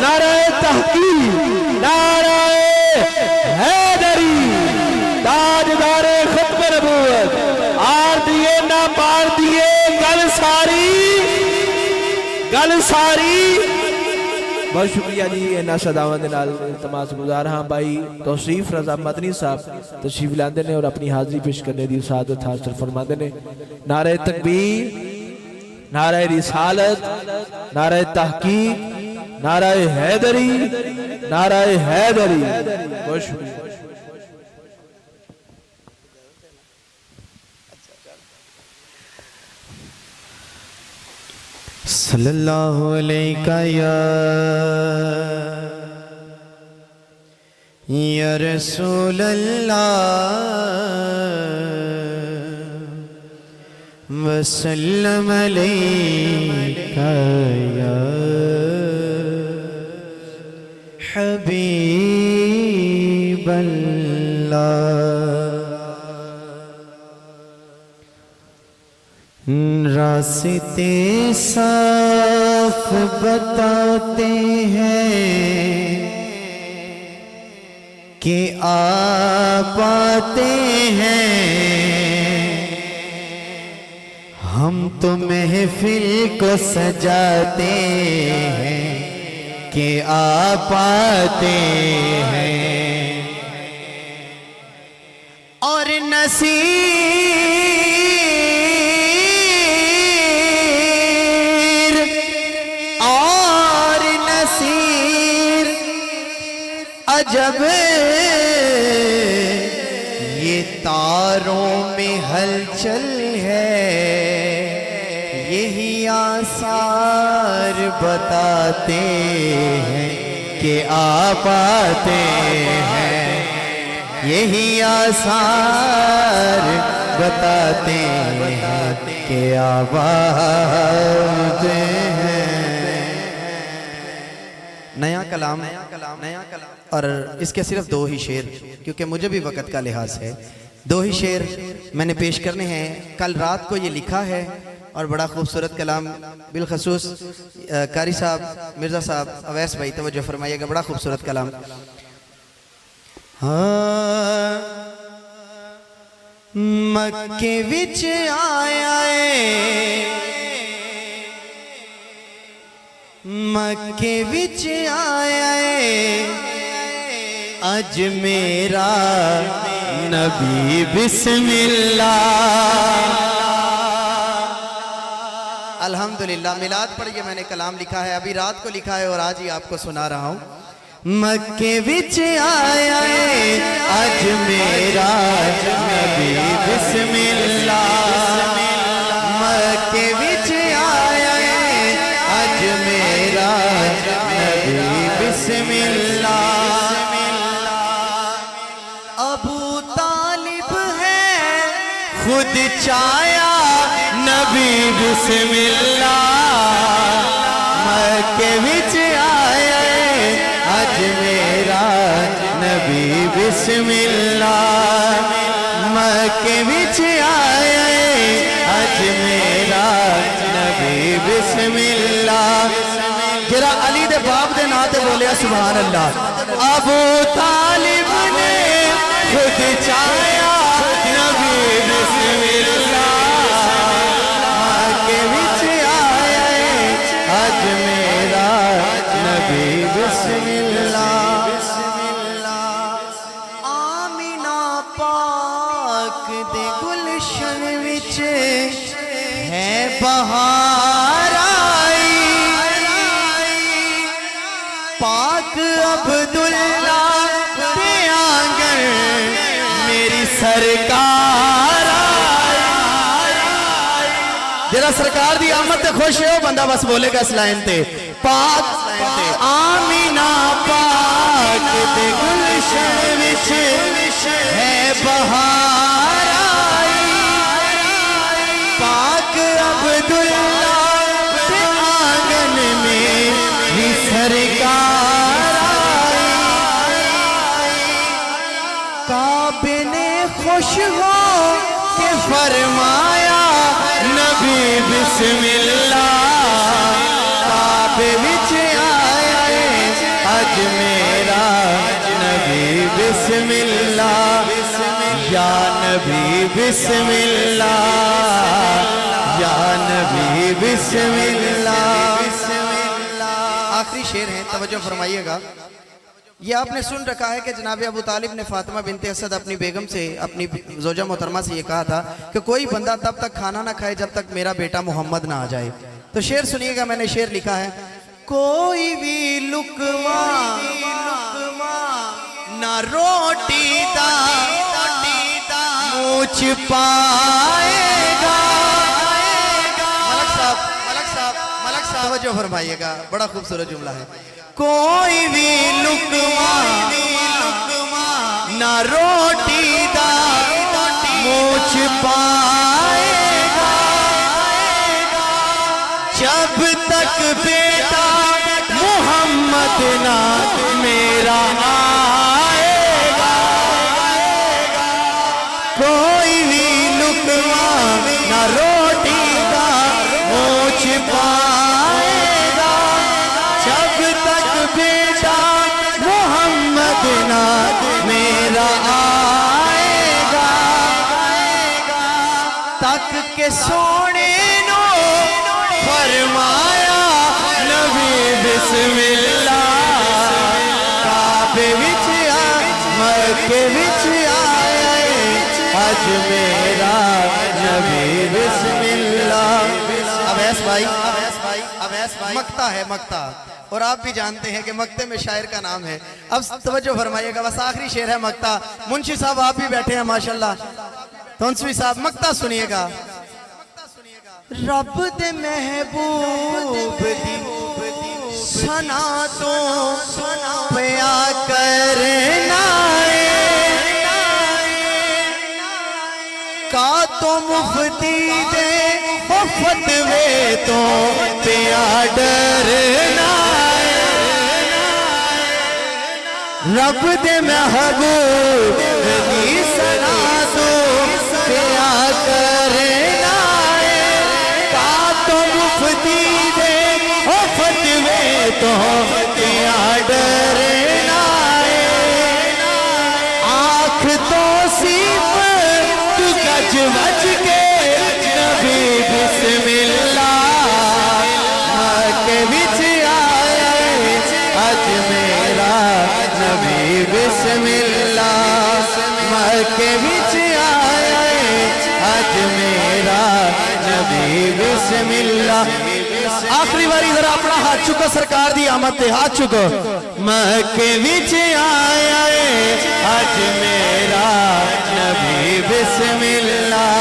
नारे तहकीक, नारे हैदरी, ताजदारे खत्म नबूवत, आर दिए ना पार दिए, गल सारी। बहुत शुक्रिया जी, इन्होंने सदावां दे नाल तमाश गुजार हाँ भाई तौसीफ रजा मदनी साहब तशरीफ लाते हैं और अपनी हाजिरी पेश करने की सादत हासिल फरमाते हैं। नारे तकबीर, नारे रिसालत, नारे तहकीक, नारे हैदरी, नारे हैदरी। बहुत शुक्रिया। सल्लल्लाहु अलैका या रसूल अल्लाह वसल्लम अलैका या हबीब अल्लाह। रास्ते साफ बताते हैं कि आप आते हैं, हम तो महफिल को सजाते हैं कि आप आते हैं। और जब ये तारों में हलचल है, यही आसार बताते हैं कि आप आते हैं, यही आसार बताते हैं कि आप आते हैं। नया कलाम और इसके सिर्फ दो ही शेर, क्योंकि मुझे भी वक़्त का लिहाज है। दो ही शेर मैंने पेश करने हैं। कल रात को ये लिखा है और बड़ा खूबसूरत कलाम, बिलखसूस कारी साहब, मिर्ज़ा साहब, अवैस भाई तवज्जो फरमाइएगा, बड़ा खूबसूरत कलाम। हाँ, मक्के विच आया मक्के विच आया अज मेरा नबी बिस्मिल्लाह। अल्हम्दुलिल्लाह, मिलाद पढ़िए। मैंने कलाम लिखा है, अभी रात को लिखा है और आज ही आपको सुना रहा हूँ। मक्के विच आया अज मेरा नबी बिस्मिल्लाह, मक्के विच आया अज मेरा नबी बिस्मिल्लाह। अबू तालिब है खुद चाया नबी बिस्मिल्लाह, मक्के विच आया अज मेरा नबी बिस्मिल्लाह, मक्के विच आया अज मेरा नबी बिस्मिल्लाह। जरा अली दे बाप दे नाम ते बोलिया सुभान अल्लाह। अबू तालिब ने खुद चाया नबी बिस्मिल्लाह, मक्के विच आया अज मेरा नबी बिस्मिल्लाह। आमीना पाक दे गुलशन विच है बहार आई, पाक अब्दुल्ला दे आंगन मेरी सरकार आई। जरा सरकार दी आमद ते खुश हो बंदा बस बोलेगा इस लाइन ते। पाक आमीना पाक दे गुलशन विच है बहार आई, पाक अब्दुल्ला दे आंगन में भी सरकार आई। काबे ने खुश हो के फरमाया नबी बिस्मिल्लाह, काबे विच आया बिस्मिल्लाह या नबी बिस्मिल्लाह या नबी बिस्मिल्लाह। आखिरी शेर है, तवज्जो फरमाइएगा। ये आपने सुन रखा है कि जनाब अबू तालिब ने फातिमा बिनते असद अपनी बेगम से, अपनी जोजा मोहतरमा से ये कहा था कि कोई बंदा तब तक खाना ना खाए जब तक मेरा बेटा मोहम्मद ना आ जाए। तो शेर सुनिएगा, मैंने शेर लिखा है। कोई भी लुकमा ना रोटी दा मुझ पाएगा। मलक साहब तवज्जो फरमाइएगा, बड़ा खूबसूरत जुमला है। कोई भी लुकमा ना रोटी दा मुझ पाएगा जब तक बेटा मोहम्मद ना मेरा आएगा। कोई भी लुकमा ना रोटी दा मुझ पाएगा जब तक बेटा मोहम्मद ना मेरा आएगा। तक के सोने नो फरमाया नबी बिस्मिल्लाह। काबे विच आ मक्के विच आए अज मेरा नबी बिस्मिल्लाह। अवैस भाई मक्ता है, मक्ता, और आप भी जानते हैं कि मक्ते में शायर का नाम है। अब तवज्जो फरमाइएगा, बस आखिरी शेर है मक्ता। मुंशी साहब आप भी बैठे हैं माशाल्लाह, तोंसवी साहब मक्ता सुनिएगा। रब दे महबूब दी सना तो पया करना का तो मुफ्ती दे फतवे तो पिया डरना। रब दे महबूब दी सना तो पिया करना का तो मुफ्ती दे फतवे तो पिया डरना। आँख तो सिर्फ तू गज बज के नबी बिस्मिल्लाह मक्के विच आए अज मेरा नबी बिस्मिल्लाह। मक्के विच आए अज मेरा नबी बिस्मिल्लाह। आखिरी बारी जरा अपना हाथ चुको, सरकार दी आमद ते हाथ चुको। मक्के विच आए अज मेरा नबी बिस्मिल्लाह।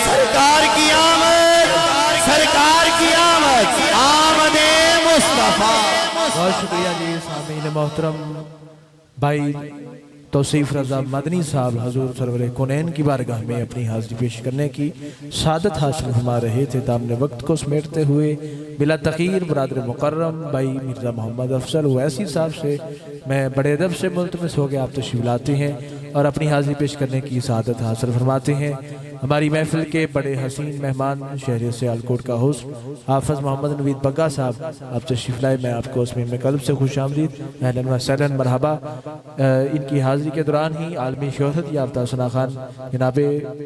सरकार की आमद, सरकार की आमद, आमदे मुस्तफा। बहुत शुक्रिया जी सामीन मोहतरम भाई तौसीफ रजा मदनी साहब हजूर सरवर कोनैन की बारगाह में अपनी हाजिरी पेश करने की सादत हासिल फरमा रहे थे। दामने वक्त को समेटते हुए बिला तकीर बरादर मुकर्रम भाई मिर्ज़ा मोहम्मद अफजल वैसी साहब से मैं बड़े अदब से मुल्तमस हो गया आप तशरीफ लाते हैं और अपनी हाजिरी पेश करने की सादत हासिल फरमाते हैं। हमारी महफिल के बड़े हसीन मेहमान शहर सियालकोट का होस्ट हाफिज़ मोहम्मद नवीद बग्गा साहब आप तशरीफ लाए, मैं आपको उसमें में कल्ब से खुश आमदीद अहलन व सहलन मरहबा। इनकी हाज़िरी के दौरान ही आलमी शोहरत याफ्ता सना खान जनाब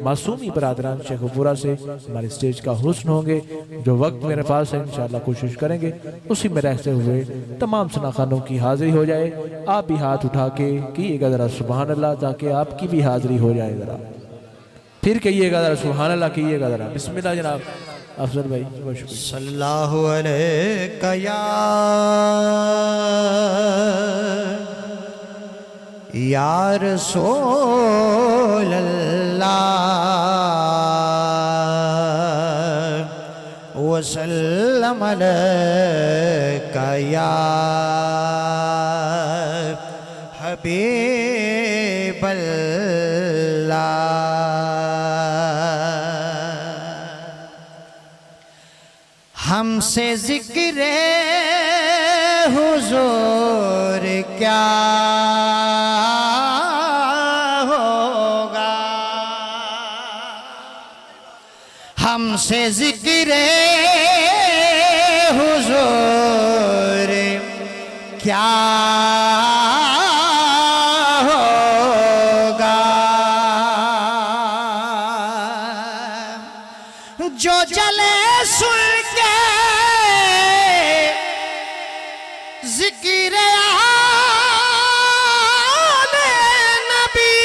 मासूमी बरादरान शेखपुरा से हमारे स्टेज का हुस्न होंगे। जो वक्त मेरे पास है इंशाअल्लाह कोशिश करेंगे उसी में रहते हुए तमाम सना खानों की हाज़िरी हो जाए। आप भी हाथ उठा के कीजिएगा ज़रा सुबहान अल्लाह, ताकि आपकी भी हाज़िरी हो जाए। ज़रा फिर कहिएगा ज़रा सुभान अल्लाह कीजिएगा ज़रा। बिस्मिल्लाह जनाब अफजल भाई। बहुत शुक्रिया। सल्लल्लाहु अलैका या रसूल अल्लाह वसल्लम अलैका या हबीब अल्लाह। हमसे जिक्र हुजूर क्या होगा, हमसे जिक्र हुजूर क्या होगा। जिक्र आले नबी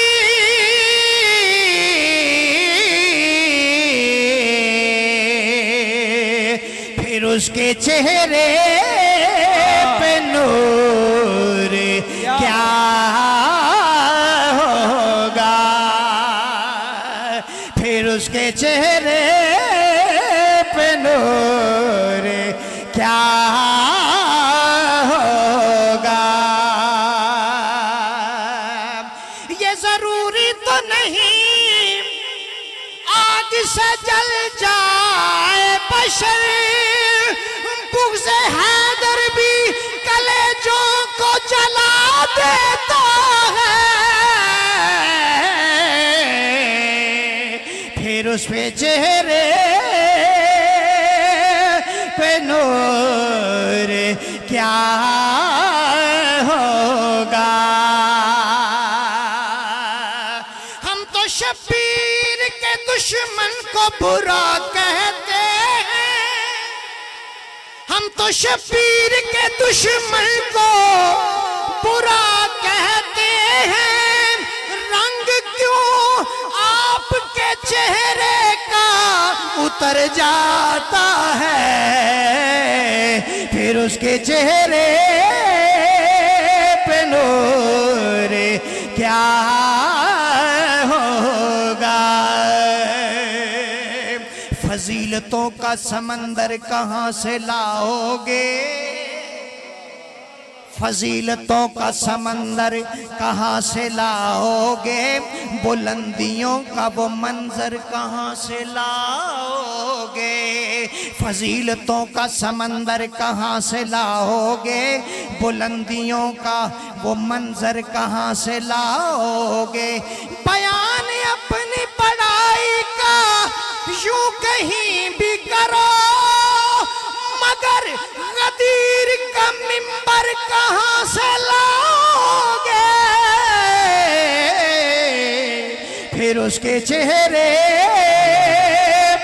फिर उसके चेहरे पे नूर क्या होगा, फिर उसके चेहरे पे नूर क्या होगा। ये जरूरी तो नहीं आग से जल जाए बशर, बुग़्ज़ हैदर भी कलेजों को जला देता है। फिर उस पे चेहरे पे नूर क्या होगा। हम तो शब्बीर के दुश्मन को बुरा कहते हैं, हम तो शब्बीर के दुश्मन को बुरा कहते हैं। रंग क्यों आपके चेहरे का उतर जाता है, फिर उसके चेहरे पे नूर क्या होगा। फजीलतों का समंदर कहाँ से लाओगे, फजीलतों का समंदर कहाँ से लाओगे, बुलंदियों का वो मंजर कहाँ से लाओगे। फजीलतों का समंदर कहाँ से लाओगे, बुलंदियों का वो मंजर कहाँ से लाओगे। बयान अपनी बड़ाई का यूं कहीं भी करो, मगर गदीर का मिंबर कहाँ से लाओगे। फिर उसके चेहरे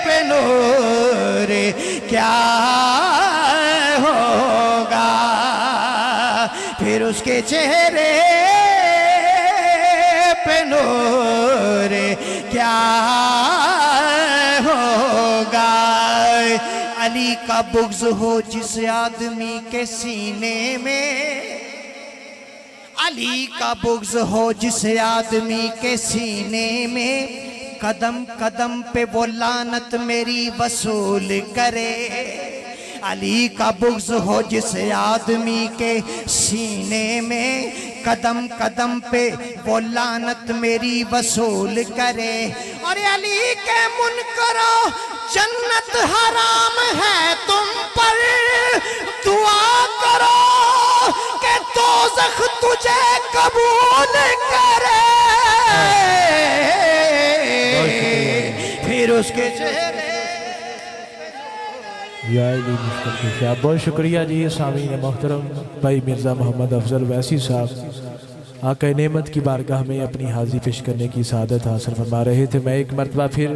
पे नूर क्या होगा, फिर उसके चेहरे पे नूर क्या होगा। अली का बुग़्ज़ हो जिस आदमी के सीने में, अली का बुग़्ज़ हो जिस आदमी के सीने में, कदम कदम पे वो लानत मेरी वसूल करे। अली का बुग़्ज़ हो जिस आदमी के सीने में, कदम कदम पे वो लानत मेरी वसूल करे। और अली के मुनकरो जन्नत हराम है तुम पर, दुआ करो कि दोज़ख तुझे कबूल करे। फिर उसके चेहरे बहुत शुक्रिया जी सामीन मोहतरम भाई मिर्ज़ा मोहम्मद अफजल वैसी साहब आका नेमत की बारगाह में अपनी हाज़िरी पेश करने की सआदत हासिल फरमा रहे थे। मैं एक मरतबा फिर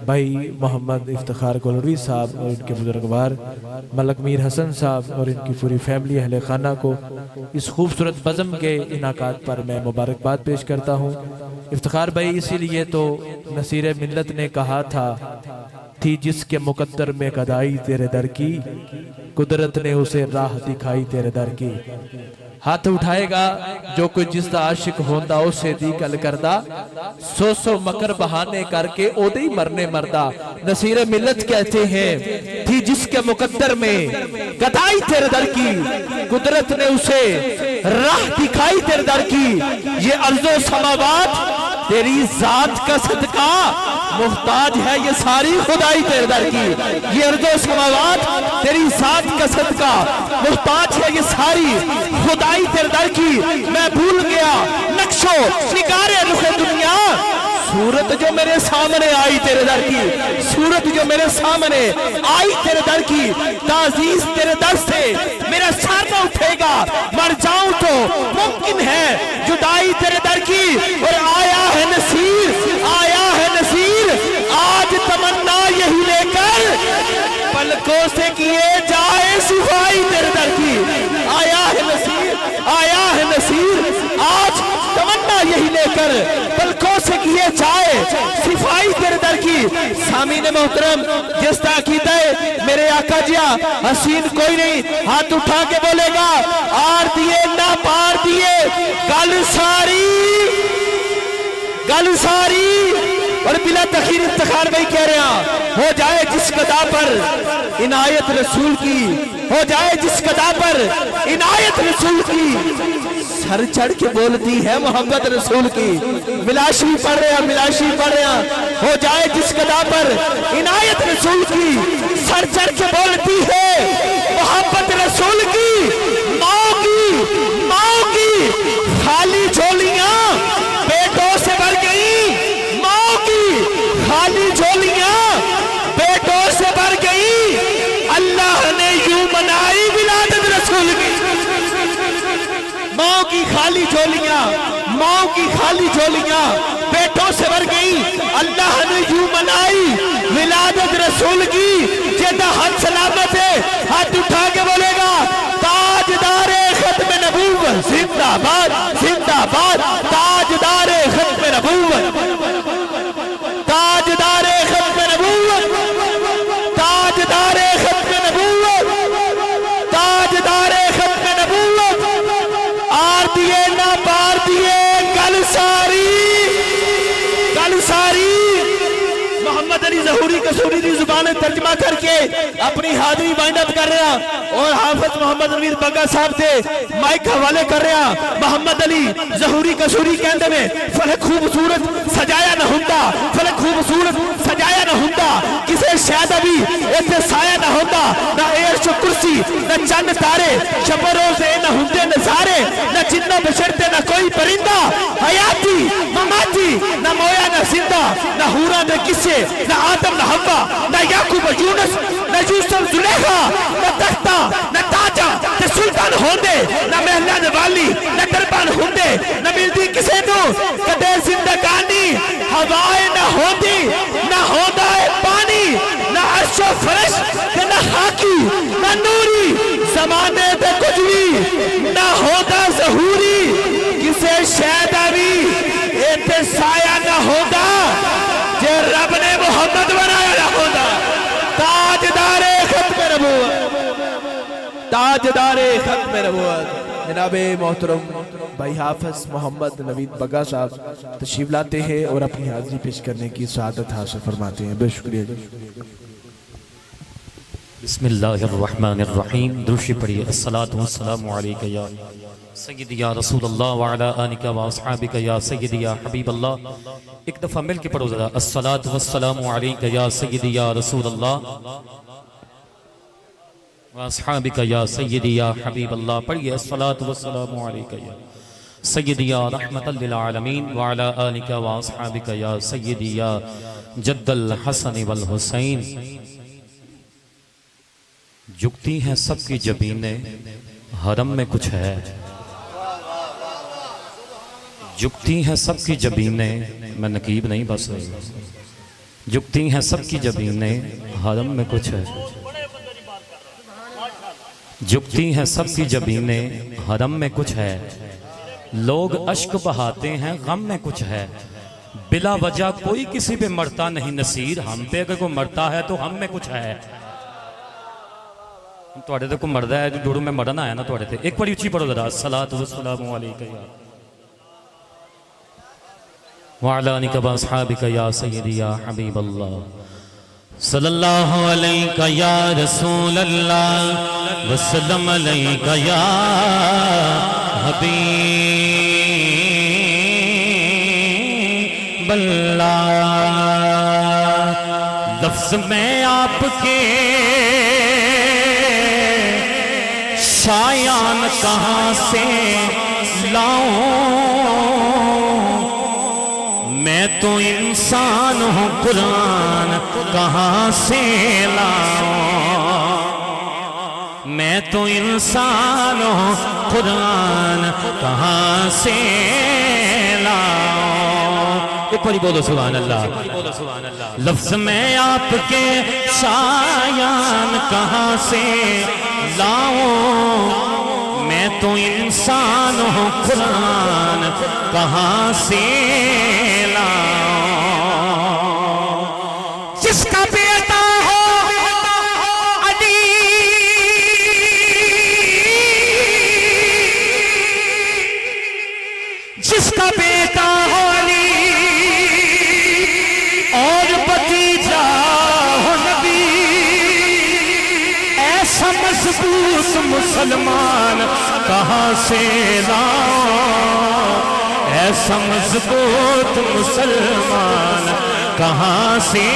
भाई मोहम्मद इफ्तिखार गोलवी साहब और इनके बुजुर्गवार मलक मीर हसन साहब और इनकी पूरी फैमिली अहले खाना को इस खूबसूरत बज़म के इनाकात पर मैं मुबारकबाद पेश करता हूँ। इफ्तिखार भाई इसीलिए तो नसीर मिल्लत ने कहा था, थी जिसके मुकद्दर में गदाई तेरे दर की, कुदरत ने उसे राह दिखाई तेरे दर की। हाथ उठाएगा जो कोई जिसदा आशिक होंदा उसे दी गल करदा, सो सो मकर बहाने करके ओदे ही मरने मरदा। नसीर मिल्लत कहते हैं, थी जिसके मुकद्दर में गदाई तेरे दर की, कुदरत ने उसे राह दिखाई तेरे दर की। ये अर्ज़ो समावात तेरी जात का सदका, मुहताज है ये सारी खुदाई तेरे दर की। ये अर्ज़ो समावात तेरी जात का सदका, मुहताज है ये सारी खुदाई तेरे दर की। मैं भूल गया नक्शो निगारे रुखे दुनिया, सूरत जो मेरे सामने आई तेरे दर की, सूरत जो मेरे सामने आई तेरे दर की। ताज़ीज़ तेरे दर से मेरा सर न उठेगा, मर जाऊं तो मुमकिन है जुदाई तेरे दर की। और आया है नसीर, आया है नसीर, आज तमन्ना यही लेकर पलकों से किए जाए सिफाई तेरे दर की। आया कर पलकों से किए जाए सिफाई तेरे दर की। सामीने मोहतरम, जिस ताकीद है मेरे आका जिया हसीन कोई नहीं, हाथ उठा के बोलेगा आर दिए ना पार दिए। गल सारी और बिला तखीर इफ्तिखार भाई कह रहे हैं, हो जाए जिस कदा पर इनायत रसूल की, हो जाए जिस कदा पर इनायत रसूल की, सर चढ़ के बोलती है मोहब्बत रसूल की। मिलाशी पढ़ रहे हैं, हो जाए जिस कदा पर इनायत रसूल की, सर चढ़ के बोलती है मोहब्बत रसूल की। माओ की खाली झोलियां बेटों से भर गई, माओ की खाली झोलियां बेटों से भर गई। अल्लाह ने यूं मनाई विलादत रसूल की। माओ की खाली झोलियां बेटों से भर गई, अल्लाह ने यूं मनाई विलादत रसूल की। जेदा हाथ सलामत है, हाथ उठा के बोलेगा ताजदारे खत्म नबूवत जिंदाबाद जिंदाबाद। ताजदारे खत्म नबूवत, ताजदारे खत्म नबूवत, ताजदारे खत्म नबूवत, ताजदारे खत्म नबूवत। आर दिए ना पार दिए, गल सारी। मोहम्मद अली ज़हूरी कसूरी की जुबान तर्जमा करके अपनी हाजिरी वाइंड अप कर रहा और हाफिज मोहम्मद नवीर बग्गा साहब से माइक हवाले कर रहा। मोहम्मद अली ज़हूरी कसूरी कहते में फल खूबसूरत सजाया न हुंदा, फल खूबसूरत सजाया न हुंदा, किसे शायद अभी इतने साया न होता, ना एर्श कुर्सी न चंद तारे, शबरों से न हुंदे नजारे, न जिन्नो बशरते न कोई परिंदा, हयाती ममाती न मोया न जिंदा, न हूरा न किसे, न आदम न हव्वा, न याकूब यूनुस, न यूसुफ जुलेखा, न तख्ता न ताजा ते सुल्तान होंदे, न महलान वाली न दरबान होंदे, न मिलदी किसे नू कदे जिंदगानी। हवाएं न होंदी न होंदा है पानी, न अर्शो फरश न हाकी, न नूरी जमाने ते कुछ भी न होंदा ज़हूरी, किसे शायद अभी इत्ते साया न होंदा जे रब ने मोहम्मद बनाया न होंदा। ताजदारे खत्म नबूवत, ताजदारे खत्म नबूवत। जनाबे मोहतरम भाई हाफिज मोहम्मद नवीद बग्गा साहब तशरीफ लाते हैं और अपनी हाजिरी पेश करने की सआदत हासिल फरमाते हैं। बहुत शुक्रिया जी। बिस्मिल्लाहिर्रहमानिर्रहीम। दुरूद पढ़िए। अस्सलातु वस्सलामु अलैका या सय्यदी या रसूलल्लाह व अला आलिका व अस्हाबिका या सय्यदी या हबीबल्लाह। एक दफ़ा मिल के पढ़ो ज़रा। अस्सलातु वस्सलामु अलैका या सय्यदी या रसूलल्लाह व अस्हाबिका या सय्यदी या हबीबल्लाह। पढ़िए। अस्सलातु वस्सलामु अलैका या सय्यदी या रहमतल लिल आलमीन व अला आलिका व अस्हाबिका या सय्यदी या जद्दल हसन वल हुसैन। झुकती हैं सबकी जबीनें, हरम में कुछ है। झुकती हैं सबकी जबीनें, मैं नकीब नहीं बस। झुकती हैं सबकी जबीनें, हरम में कुछ है। झुकती हैं सबकी जबीनें, हरम में कुछ है। लोग अश्क बहाते हैं, गम में कुछ है। बिला वजह कोई किसी पे मरता नहीं नसीर, हम पे अगर कोई मरता है तो हम में कुछ है। तुहाडे ते कोई मरदा है जो मैं मरन आया ना तुहाडे ते। एक बारी उच्ची पढ़ो जरा। अस्सलातु वस्सलामु अलैका या व अला आलिका व अस्हाबिका या सय्यदी या हबीबल्लाह। सल्लल्लाहु अलैका या रसूलल्लाह वसल्लम अलैका या हबीबल्लाह। लफ्ज़ में आपके शायान कहाँ से लाऊं, मैं तो इंसान हूँ कुरान कहाँ से लाऊं। मैं तो इंसान हूँ कुरान कहाँ से लाऊं। एक बारी बोलो सुभान अल्लाह। लफ्ज़ में आपके शायान कहाँ से लाऊं, मैं तो तो इंसान हूँ कुरान कहाँ से लाऊं? जिसका बेटा हो अली, जिसका बेटा हो अली और भतीजा हो नबी, ऐसा मजबूत मुसलमान कहाँ से लाऊं? ऐसा मजबूत मुसलमान कहाँ से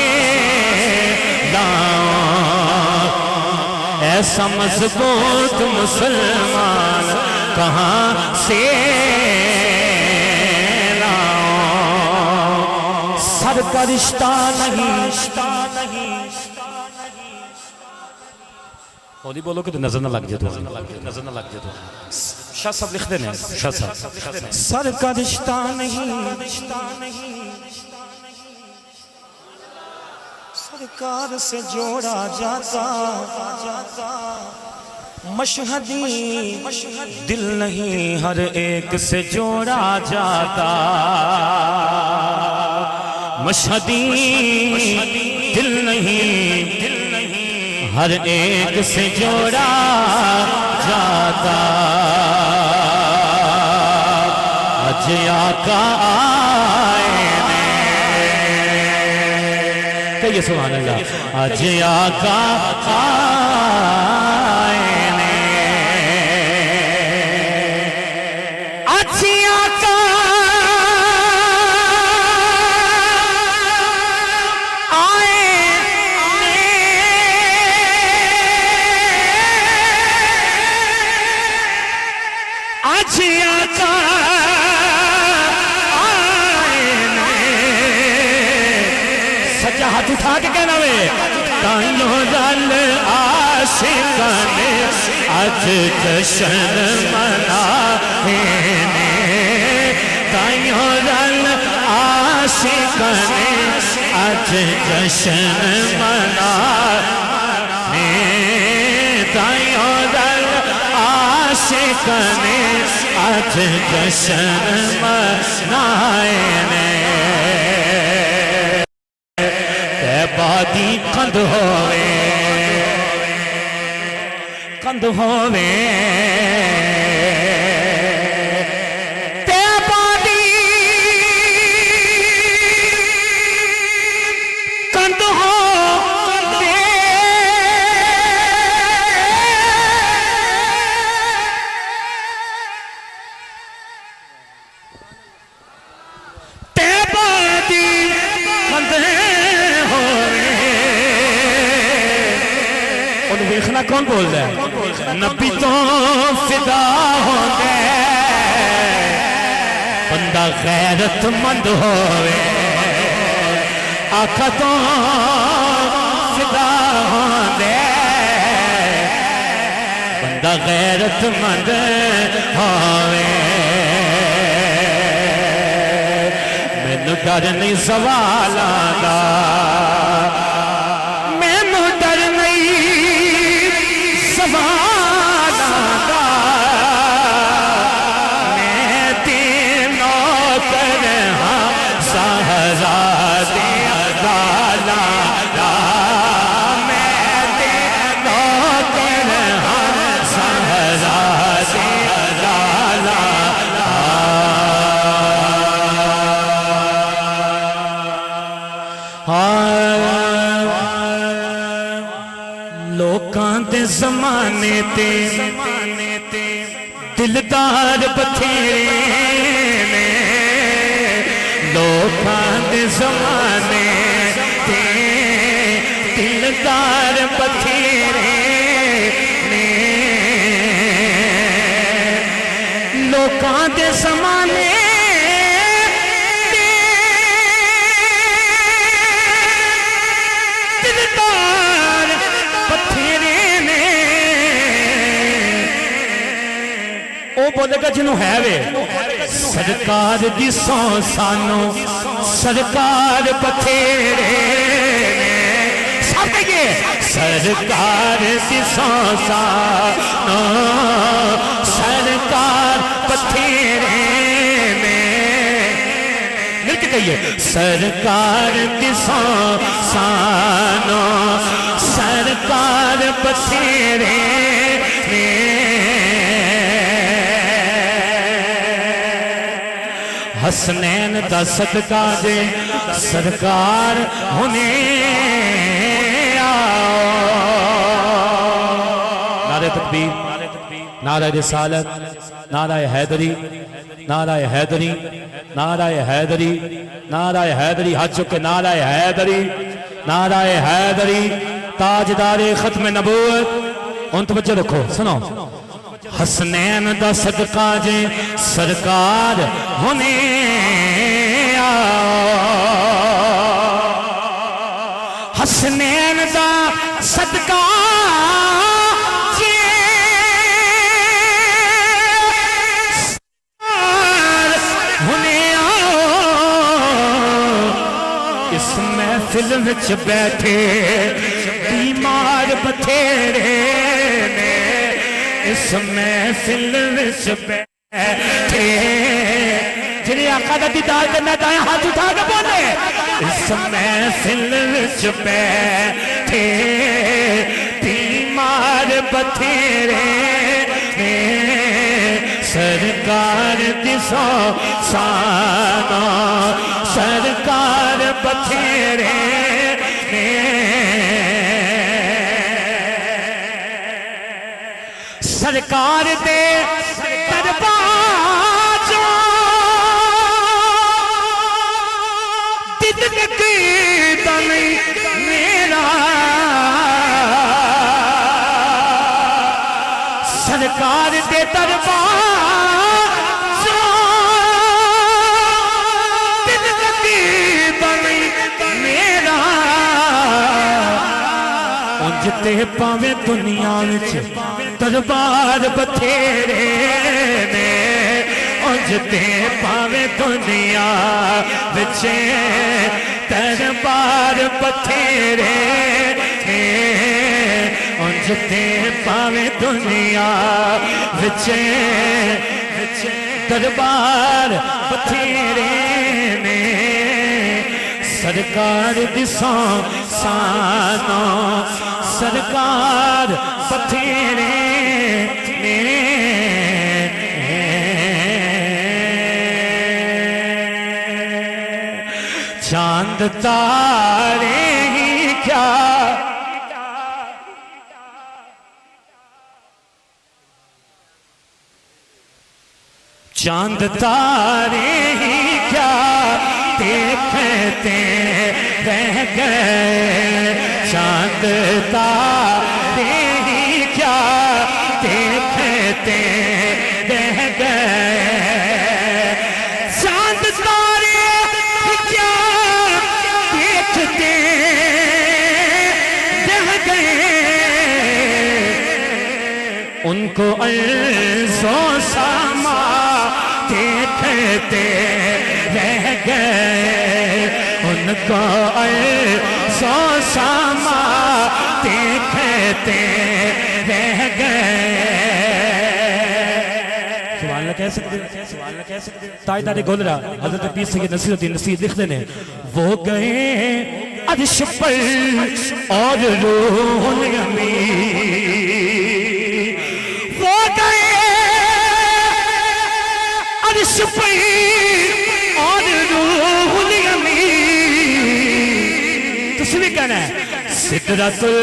लाऊं? ऐसा मजबूत मुसलमान कहाँ से लाऊं? सर का रिश्ता नहीं, होली बोलो कि तो नजर ना लग जाए, नजर ना लग जाए। शाह साहब लिख देने, शाह साहब, सर का रिश्ता नहीं, सरकार से जोड़ा जाता, मशहदी दिल नहीं हर एक से जोड़ा जाता, मशहदी दिल नहीं हर एक से जोड़ा जाता। आज आका आए ने, कहिए सुभान अल्लाह। आज आका आए ने, आज आका हाथ उठा के कहना वे ताइयों रल आशिकाने आज जश्न मनाए ने, ताइयों रल आशिकाने आज जश्न मनाए, ताइयों रल आशिकाने आज जश्न मनाए ने। बादी कंध होवे, कंध होवे ते बादी कंध होवे, ते बादी कंध देखना कौन बोल रहा है? नबी तो फिदा होते बंदा गैरतमंद होवे, आका तो फिदा होते बंदा गैरतमंद होवे। मैनू डर नहीं सवालां दा, लोकां दे ज़माने ते दिलदार बथेरे ने, लोकां दे ज़माने ते दिलदार बथेरे ने, लोकां दे ज़माने बोलेगा जिन्हों है वे सरकार दी सौ सानू सरकार बथेरे ने, सब ये सरकार दी सौ सानू सरकार कहिए सरकार किसान सानो सरकार बसेरे हसनैन दा सदका जे सरकार होने नारे तकबीर नारा रिसालत नारा हैदरी नारा हैदरी नारा हैदरी नारा हैदरी हाथ चुके नारा हैदरी नारा हैदरी ताजदारे खत्म नबूवत उन तवज्जो रखो सुनो हसनैन दा सदका जे सरकार होने हसनैन दा सदका जे होने इस महफिल विच बैठे बीमार बथेरे ने इस महफिल विच बैठे जिन्हें आका दा दीदार करना चाहे हाथ उठा के बोले इस महफिल विच बैठे बीमार बथेरे ने सरकार दिसो साना सरकार बथेरे ने सरकार दे दरबार दिल नहीं मेरा सरकार दे दरबार दिल नहीं मेरा उंजते पावे दुनिया विच दरबार बथेरे ने उंजते पावे दुनिया विच दरबार बथेरे ने उंजते पावे दुनिया विच दरबार बथेरे ने सरकार दिसो सानो सरकार बथेरे ने चांद तारे ही क्या चांद तारे ही क्या देखते रह गए चांद तारे ही क्या देखते रह गए चांद तारे ही क्या देखते रह गए उनको अर्ज़ो समा देखते रह गए उनको अर्ज़ो समा देखते रह गए सुभान अल्लाह कह सकते ताजदारे गोलरा हज़रत पीर सैयद नसीरुद्दीन नसीर लिखते हैं वो गए अर्श पर और रूहुल अमीन वो गए अर्श पर और रूहुल अमीन तुझे भी कहना है सिदरतुल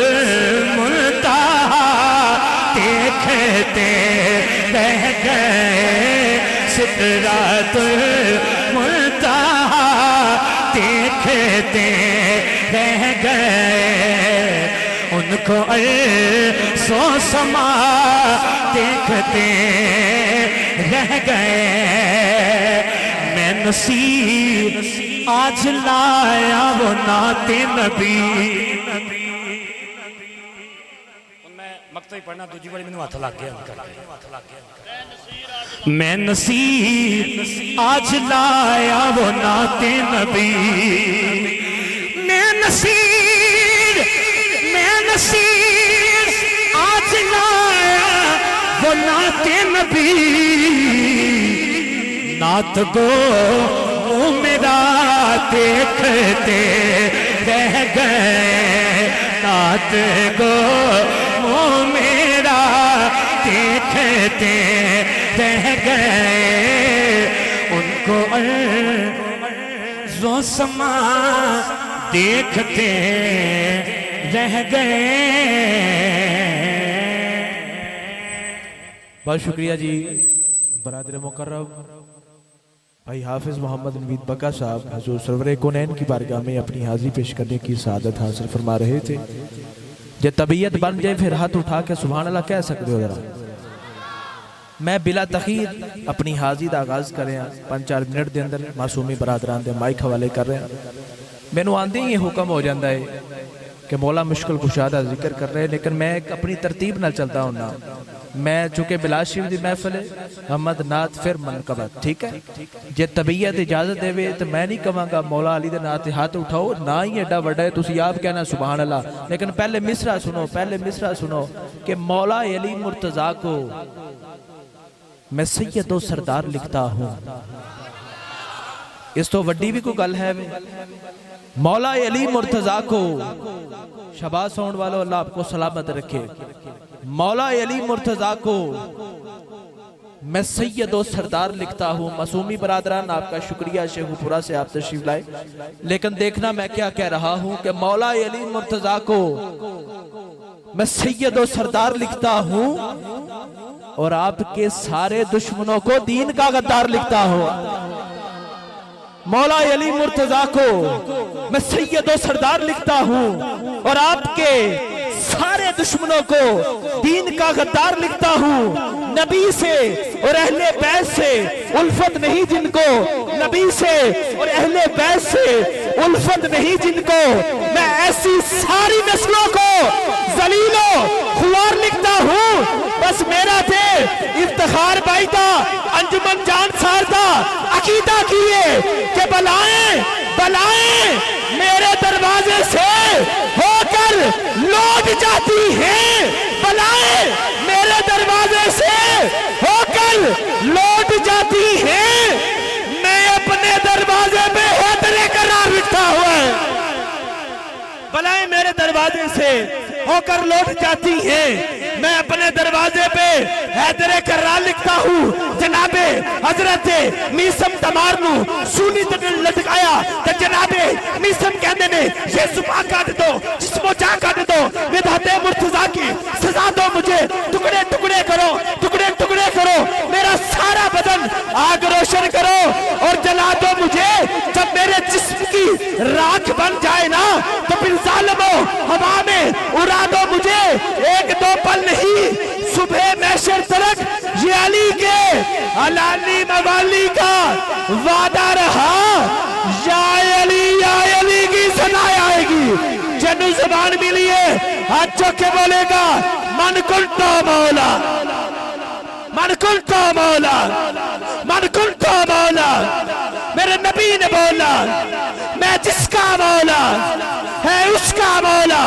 मुंतहा देखते रह गए सिदरतुल मुंतहा देखते रह गए उनको अर्ज़ो समा देखते रह गए मैं नसीर आज लाया वो नाते नबी पढ़ना दूजी बारी मैंने हाथ लग गया मैं नसीर आज लाया वो नाते नबी मैं नसीर आज लाया वो नाते नबी नात गो मेरा देखते रह गए, नात को मुँह मेरा देखते रह गए, उनको जो समा देखते रह गए। बहुत शुक्रिया जी बरादर मुकर्रम भाई हाफिज मोहम्मद नवीद बका साहब हजूर सरवर कौनैन की बारगाह में अपनी हाजिरी पेश करने की सआदत हासिल फरमा रहे थे। जब तबीयत बन जाए फिर हाथ उठा के सुभान अल्लाह कह सकते हो जरा। मैं बिला तखीर अपनी हाजिरी का आगाज कर रहा 5-4 मिनट के अंदर मासूमी बरादरान के माइक हवाले कर रहा। मैनू आंदे ही हुक्म हो जाता है कि मौला मुश्किल कुशा का जिक्र कर रहे, लेकिन मैं अपनी तरतीब नाल चलता हूँ। मैं चूंकि बिलास शरीफ की महफिल है, अहमद नाथ फिर मनकबत, ठीक है। जे तबीयत इजाजत देवे तो मैं नहीं कहांगा मौला अली के नाम से हाथ उठाओ, ना ही एडा वड्डा है तुसी आप कहना सुभान अल्लाह। लेकिन पहले मिसरा सुनो, पहले मिसरा सुनो कि मौला अली मुर्तजा को मैं सैयदो सरदार लिखता हूँ। इस तो वड्डी भी कोई गल है वे। मौला अली मुर्तजा को शबाश होने वालों अल्लाह आपको सलामत रखे। मौला अली मुर्तजा को मैं सैयदो सरदार लिखता हूँ। मासूमी बरादरान आपका शुक्रिया शेखुपुरा से आप तशरीफ लाए। लेकिन देखना मैं क्या कह रहा हूँ कि मौला अली मुर्तजा को मैं सैयदो सरदार लिखता हूँ और आपके सारे दुश्मनों को दीन का गद्दार लिखता हूँ। मौला अली मुर्तजा को मैं सैयदो सरदार लिखता हूँ और आपके सारे दुश्मनों को दीन का गद्दार लिखता हूँ। नबी से और अहले बैत से उल्फत नहीं जिनको, नबी से और अहले बैत से उल्फत नहीं जिनको, मैं ऐसी सारी नस्लों को जलीलो खुआर लिखता हूँ। बस मेरा थे इफ्तिखार भाई था, अंजुमन जान सार था, अकीदा किए कि बलाएं बलाएं मेरे दरवाजे से होकर लौट जाती हैं, बलाएं मेरे दरवाजे से होकर लौट जाती हैं। मैं अपने दरवाजे पे हैदरे करार लिखता हुआ है, बलाएं मेरे दरवाजे से होकर लौट जाती हैं। मैं अपने दरवाजे पे हैदरे करार लिखता हूँ। जनाबे हजरत मीसम तमार नू सूनी ते लटकाया ते जनाबे मीसम कहते ने ये सुबह काट दो, जिस्मो जा काट दो, विधाते मुर्तजा की सजा दो मुझे, टुकड़े टुकड़े करो, टुकड़े टुकड़े करो, मेरा सारा बदन आग रोशन करो और जला दो मुझे। जब मेरे जिस्म की राख बन जाए ना तो फिर जालिमो हवा में उड़ा दो मुझे। एक दो पल नहीं, सुबह मैशर तलक ये अली के अलाली मवाली का वादा रहा। या अली की सनाई आएगी। जन्नू ज़बान मिली है, हाथ चौक के बोलेगा मन कुंतो मौला, मन कुंतो मौला, मन कुंतो मौला। मेरे नबी ने बोला मैं जिसका मौला है उसका मौला।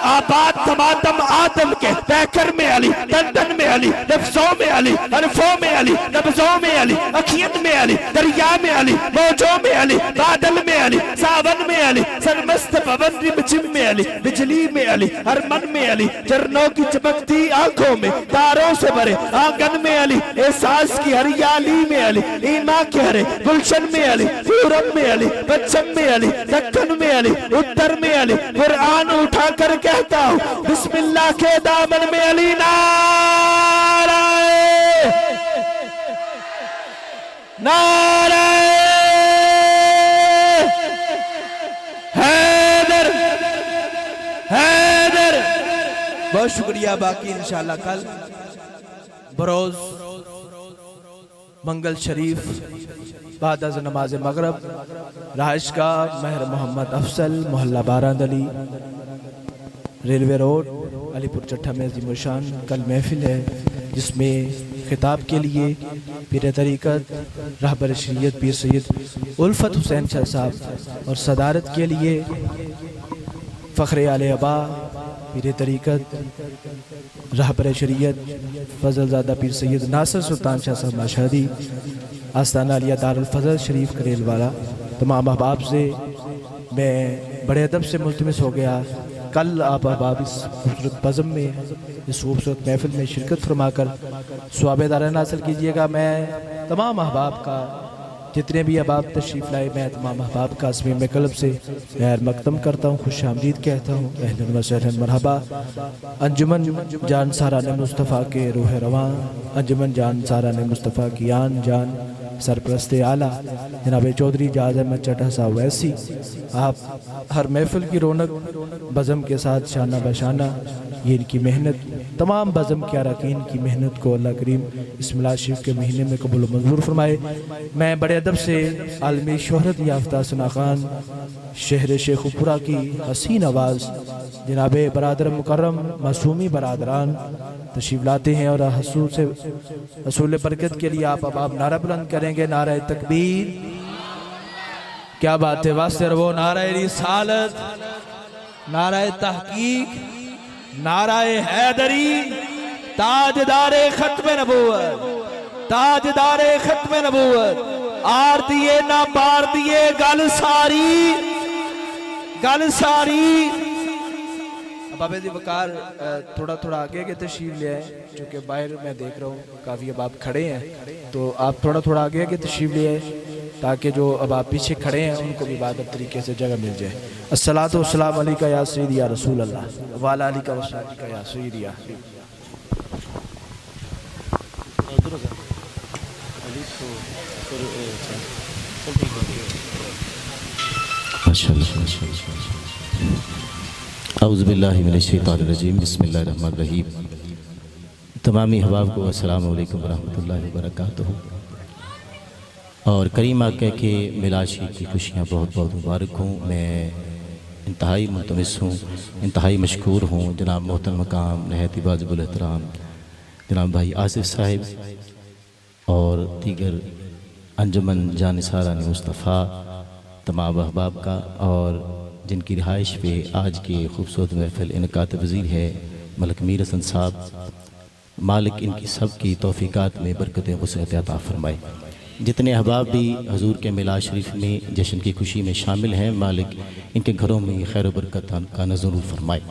आबाद तमातम आदम के पैकर में अली, तन में अली, नफ्सों में अली, अरफों में अली, नब्जों में अली, अखियत में अली, दरिया में अली, मौजों में अली, बादल में अली, सावन में अली, सरमस्त पवन रिमझिम में अली, बिजली में अली, हर मन में अली, झरनों की चमकती आंखों में तारों से भरे आंगन में अली, एहसास की हरियाली में अली, ईमा के हरे गुलशन में अली, पूरब में अली, पश्चिम में अली, दक्षिण में अली, उत्तर में अली। कुरान उठा कर कहता हूँ बिस्मिल्लाह के दामन में अली। नाराए नाराए हैदर हैदर। बहुत शुक्रिया। बाकी इंशाल्लाह कल बरोज मंगल शरीफ बाद अज़ नमाज मगरब रहाइश का महर मोहम्मद अफसल मोहल्ला बारांदली रेलवे रोड अलीपुर चट्टा में अज़ीमुशान कल महफिल है, जिसमें खिताब के लिए पीर तरीक़त रहबर शरीयत पीर सैयद उल्फत हुसैन शाह साहब और सदारत के लिए फ़ख्र आले अबा पीर तरीक़त रहबर शरीयत फजलज़ादा पीर सैयद नासिर सुल्तान शाह साहब मशहदी आस्ताना अलिया दारुल फजल शरीफ करेल वाला, तमाम अहबाब से मैं बड़े अदब से मुल्तमिस हो गया। कल आप अहबाब इस खूबसूरत बज़म में, इस खूबसूरत महफिल में शिरकत फरमाकर स्वाब दारान हासिल कीजिएगा। मैं तमाम अहबाब का, जितने भी अहबाब तशरीफ़ लाए, मैं तमाम अहबाब का असमी में कल्ब से खैर मकदम करता हूँ, खुश आमदीद कहता हूँ। अहलन व सहलन मरहबा। अंजुमन जान सारान मुस्तफ़ा के रूह रवां, अंजुमन जान सारान मुस्तफ़ा की आन जान, सरप्रस्त आला जनाब चौधरी जाज अहमद चट्टा साहब वैसी, आप हर महफिल की रौनक बज़म के साथ शाना बशाना, ये इनकी मेहनत, तमाम बज़म के अरकान की मेहनत को अल्लाह करीम इस मिलाद शरीफ के महीने में कबूल मंजूर फरमाए। मैं बड़े अदब से आलमी शोहरत याफ्ता सना खान शहर शेखुपुरा की हसीन आवाज़ जनाब बरादर मुकर्रम मासूमी बरादरान तशरीफ़ लाते हैं, और हसूल बरकत के लिए आप अब आप नारा बुलंद करेंगे, नारा तकबीर, क्या बात है, वास्ते रवो, नारा रिसालत, नारा तहकीक, नारा हैदरी, ताजदारे खत्म नबूवत, ताजदारे खत्म नबूवत, आर दिए ना पार दिए, गल सारी, गल सारी। बाबे दी वकार थोड़ा थोड़ा आगे के तशरीफ ले आए, चूँकि बाहर मैं देख रहा हूँ काफ़ी अब आप खड़े हैं, तो आप थोड़ा थोड़ा आगे के तशरीफ ले आए ताकि जो अब आप पीछे खड़े हैं उनको भी बादब तरीके से जगह मिल जाए। अस्सलातु वस्सलाम अलैका या सय्यदी या रसूल अल्लाह व अला आलिका व सहबिका या सय्यदी या हबीब। औज़ुबिल्लाहि मिनश्शैतानिर्रजीम, बिस्मिल्लाहिर्रहमानिर्रहीम। तमामी अहबाब को अस्सलामु अलैकुम वरहमतुल्लाहि वबरकातुहू। और करीम आका के मिलाद शरीफ की खुशियाँ बहुत बहुत मुबारक हों। मैं इंतहाई मुल्तमिस हूँ, इंतहाई मशकूर हूँ जनाब मोहतरम मकाम नहायत वाजिबुल एहतराम जनाब भाई आसिफ साहिब और दीगर अंजुमन जानिसारान मुस्तफ़ा तमाम अहबाब का, और जिनकी रिहाइश पे आज के खूबसूरत महफिल इनकात वज़ीर है मलक मीर हसन साहब। मालिक इनकी सब की तौफ़ीक़ात में बरकतें वसअत अता फरमाए। जितने अहबाब भी हजूर के मिलाद शरीफ में जश्न की खुशी में शामिल हैं, मालिक इनके घरों में खैर बरकत का नज़र फरमाए।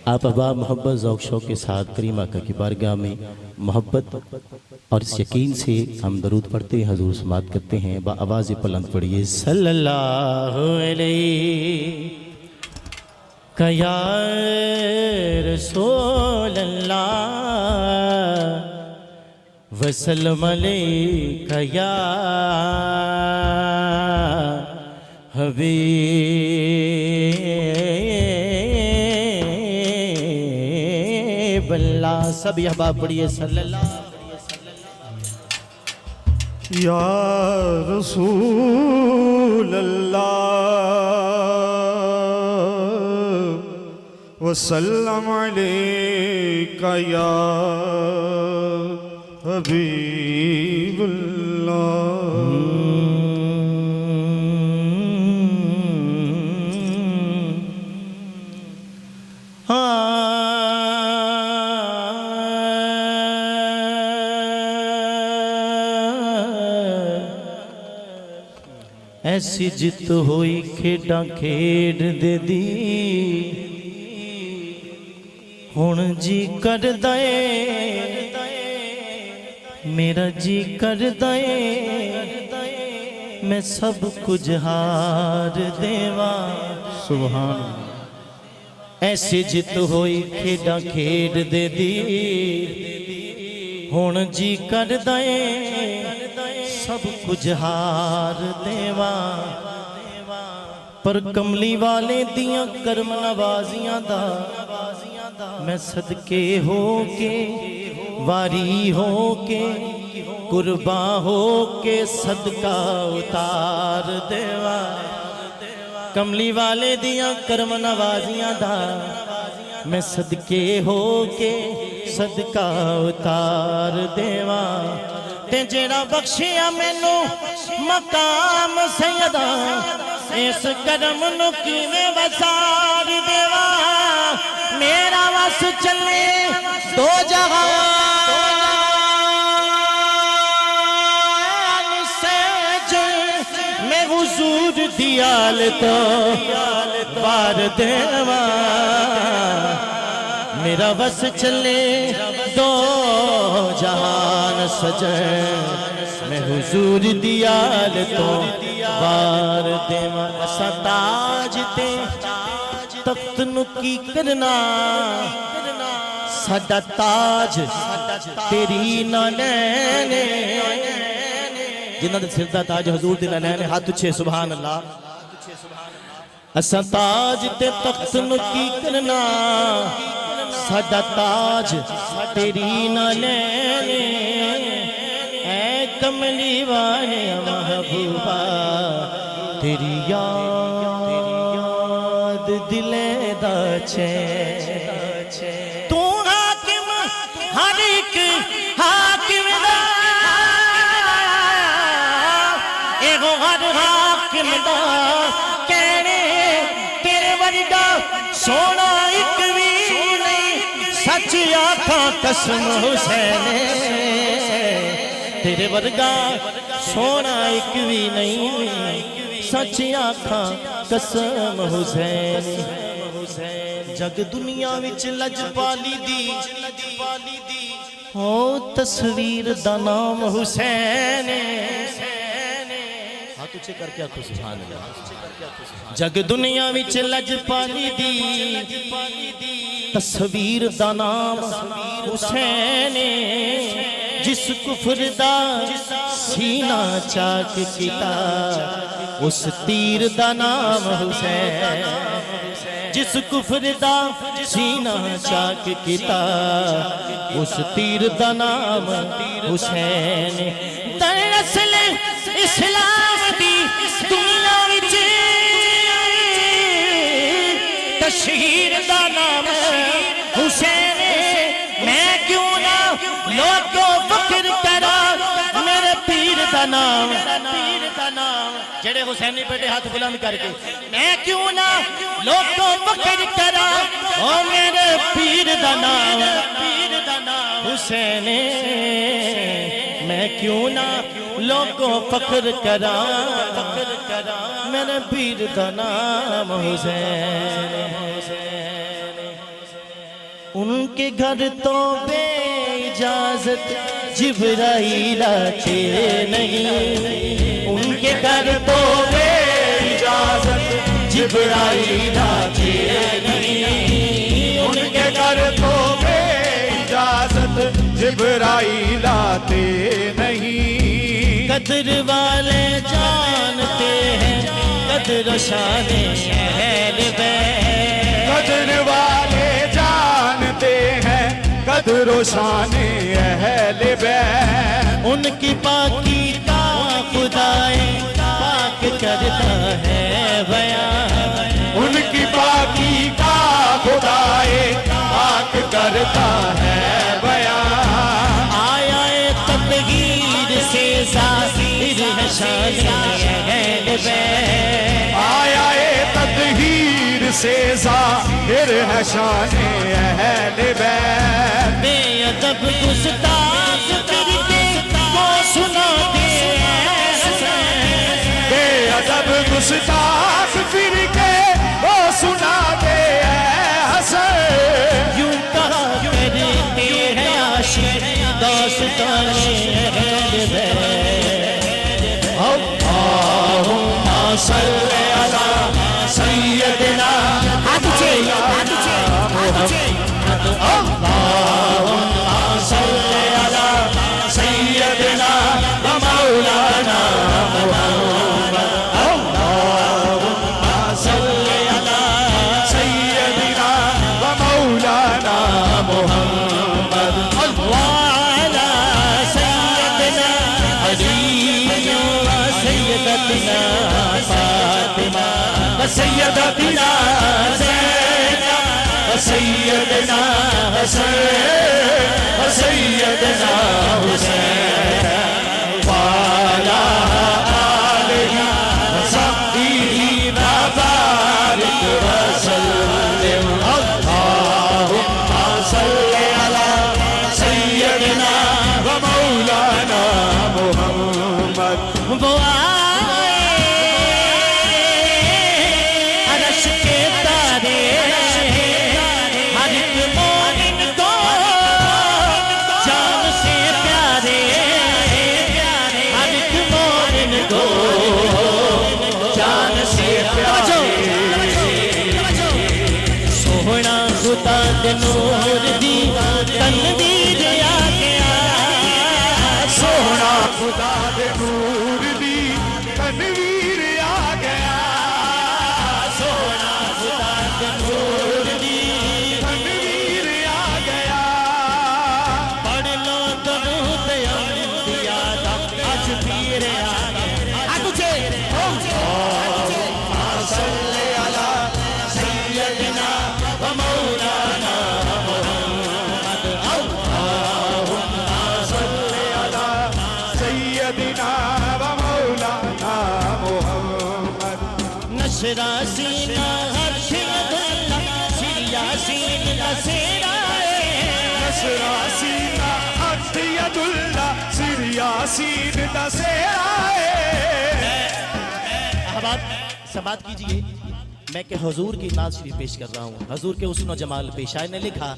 आप अहबाब मोहब्बत ज़ौक़ शौक़ के साथ करीम आका की बारगाह में मोहब्बत और इस यकीन से हम दरूद पढ़ते हैं, हजूर समात करते हैं, बाआवाज़ बुलंद पढ़िए सल्लल्लाहु अलैहि या रसूल अल्लाह वसल्लम अलैका या हबीब अल्लाह। सब अहबाब पढ़िए सल्लल्लाहु या रसूल अल्लाह वसल्लम अलैका या ऐसी जित होई खेडां खेड दे दी, हुण जी करदा ए मेरा जी करदा ए मैं सब कुछ हार देवा। सुभान। ऐसी जित होई खेडां खेड दे दी, हुण जी करदा ए सब कुछ हार देवा। पर कमली वाले दियां करम नवाजियां दा मैं सदके हो के वारी हो के कुर्बा हो के सदका उतार देवा। कमली वाले दियां करम नवाजियां दा मैं सदके हो के सदका उतार देवा। ते जेड़ा बख्शिया मैनू मकाम सैयदा इस करम नु किवें वसार देवा। मेरा वस चले दो जहान दियाल तो बार देवा मेरा बस चले दो जहान सजन मैं हुजूर दियाल तो बार देवा असा ताज ते तख्त नु की करना साडा ताज तेरी ना नैने जिन्हां दे सिर दा ताज हुजूर दे ना नैने हाथ उछे सुभान अल्लाह असा ताज ते तख्त नु की करना साडा ताज तेरी ना नैने ऐ कमली वाले महबूबा तेरी याद दिले दा छे तू हाकिम हर एक हाकिम दा एगो हर हाकिम दा कहने तेरे वर्गा सोना एक भी नहीं सच आखा कसम हुसैन तेरे वर्गा सोना एक भी नहीं सच आखा कसम हुसैन जग दुनिया विच लजपाली दी हो तस्वीर दा नाम हुसैन हाथ ऊंचे करके आखो सुभान अल्लाह जग दुनिया विच लजपाली दी तस्वीर दा नाम हुसैन जिस कुफर दा सीना चाक किता उस तीर दा नाम हुसैन जिस कुफर दा सीना चाक किता उस तीर दा नाम हुसैन दरअसल इस्लाम दी दुनिया विच तशहीर दा नाम हुसैन मैं क्यों ना लोगों फख्र करा मेरे पीर दा नाम जेड़े हुसैनी बेटे हाथ बुलंद करके मैं क्यों ना लोगों फख्र करा ओ मेरे पीर दा नाम हुसैन मैं क्यों ना लोगों फख्र करा मेरे पीर दा नाम हुसैन उनके घर तो बे इजाजत जिब्राइल आते नहीं उनके घर तो बे इजाजत जिब्राइल आते नहीं उनके घर तो बे इजाजत जिब्राइल आते नहीं कदर वाले जानते हैं कदर शान अहल बैत कदर वाले जानते हैं कदर शान अहल बैत उनकी पाकी का खुदाए पाक करता है बयान उनकी पाकी का खुदाए पाक करता है बयान आया तबगीर से जाहिर है शान अहल बैत आया तदहीर से जाहिर है शान अहल बैत बेअदब गुस्ताख फिर के वो सुनाते बेअदब गुस्ताख फिर के वो सुनाते हसन यूं कहा करते हैं आशिक दास्ताने अहल बैत अल्लाहुम्मा सल्ली अला सय्यदिना अल्लाहुम्मा सल्ली अला सय्यदिना व मौलाना मुहम्मद अल्लाहुम्मा सल्ली अला सय्यदिना व मौलाना मुहम्मद वाला सैयदना अली व सैयदतना फातिमा व सैयदतना ज़ैनब व सैयदना हसन व सैयदना हुसैन वाला आलिही व सहबिही व बारिक व सल्लिम अल्लाहुम्मा सल्ली अला सय्यदना व मौलाना मुहम्मद वो आए दे नूर दी तनवीर आ गया सोना खुदा दे नूर दी तनवीर आ गया सोना खुदा दे नूर दी तनवीर आ गया पढ़ लो दरूद अंबिया दा अज पीर आ गया तुझे सल्ले अला सय्यदना व मौलाना मुहम्मद अल्लाहुम्मा सल्ले अला सय्यदना व मौलाना मुहम्मद नशरा सीना हर्षियदुल्ला सिरिया सीन नसेरा नशरा सीना हर्षियदुल्ला सिरिया सीन नसेरा समात कीजिए। मैं के हुजूर की नाज़ शरीफ पेश कर रहा हूँ। हुजूर के हुस्न और जमाल पेशाए ने लिखा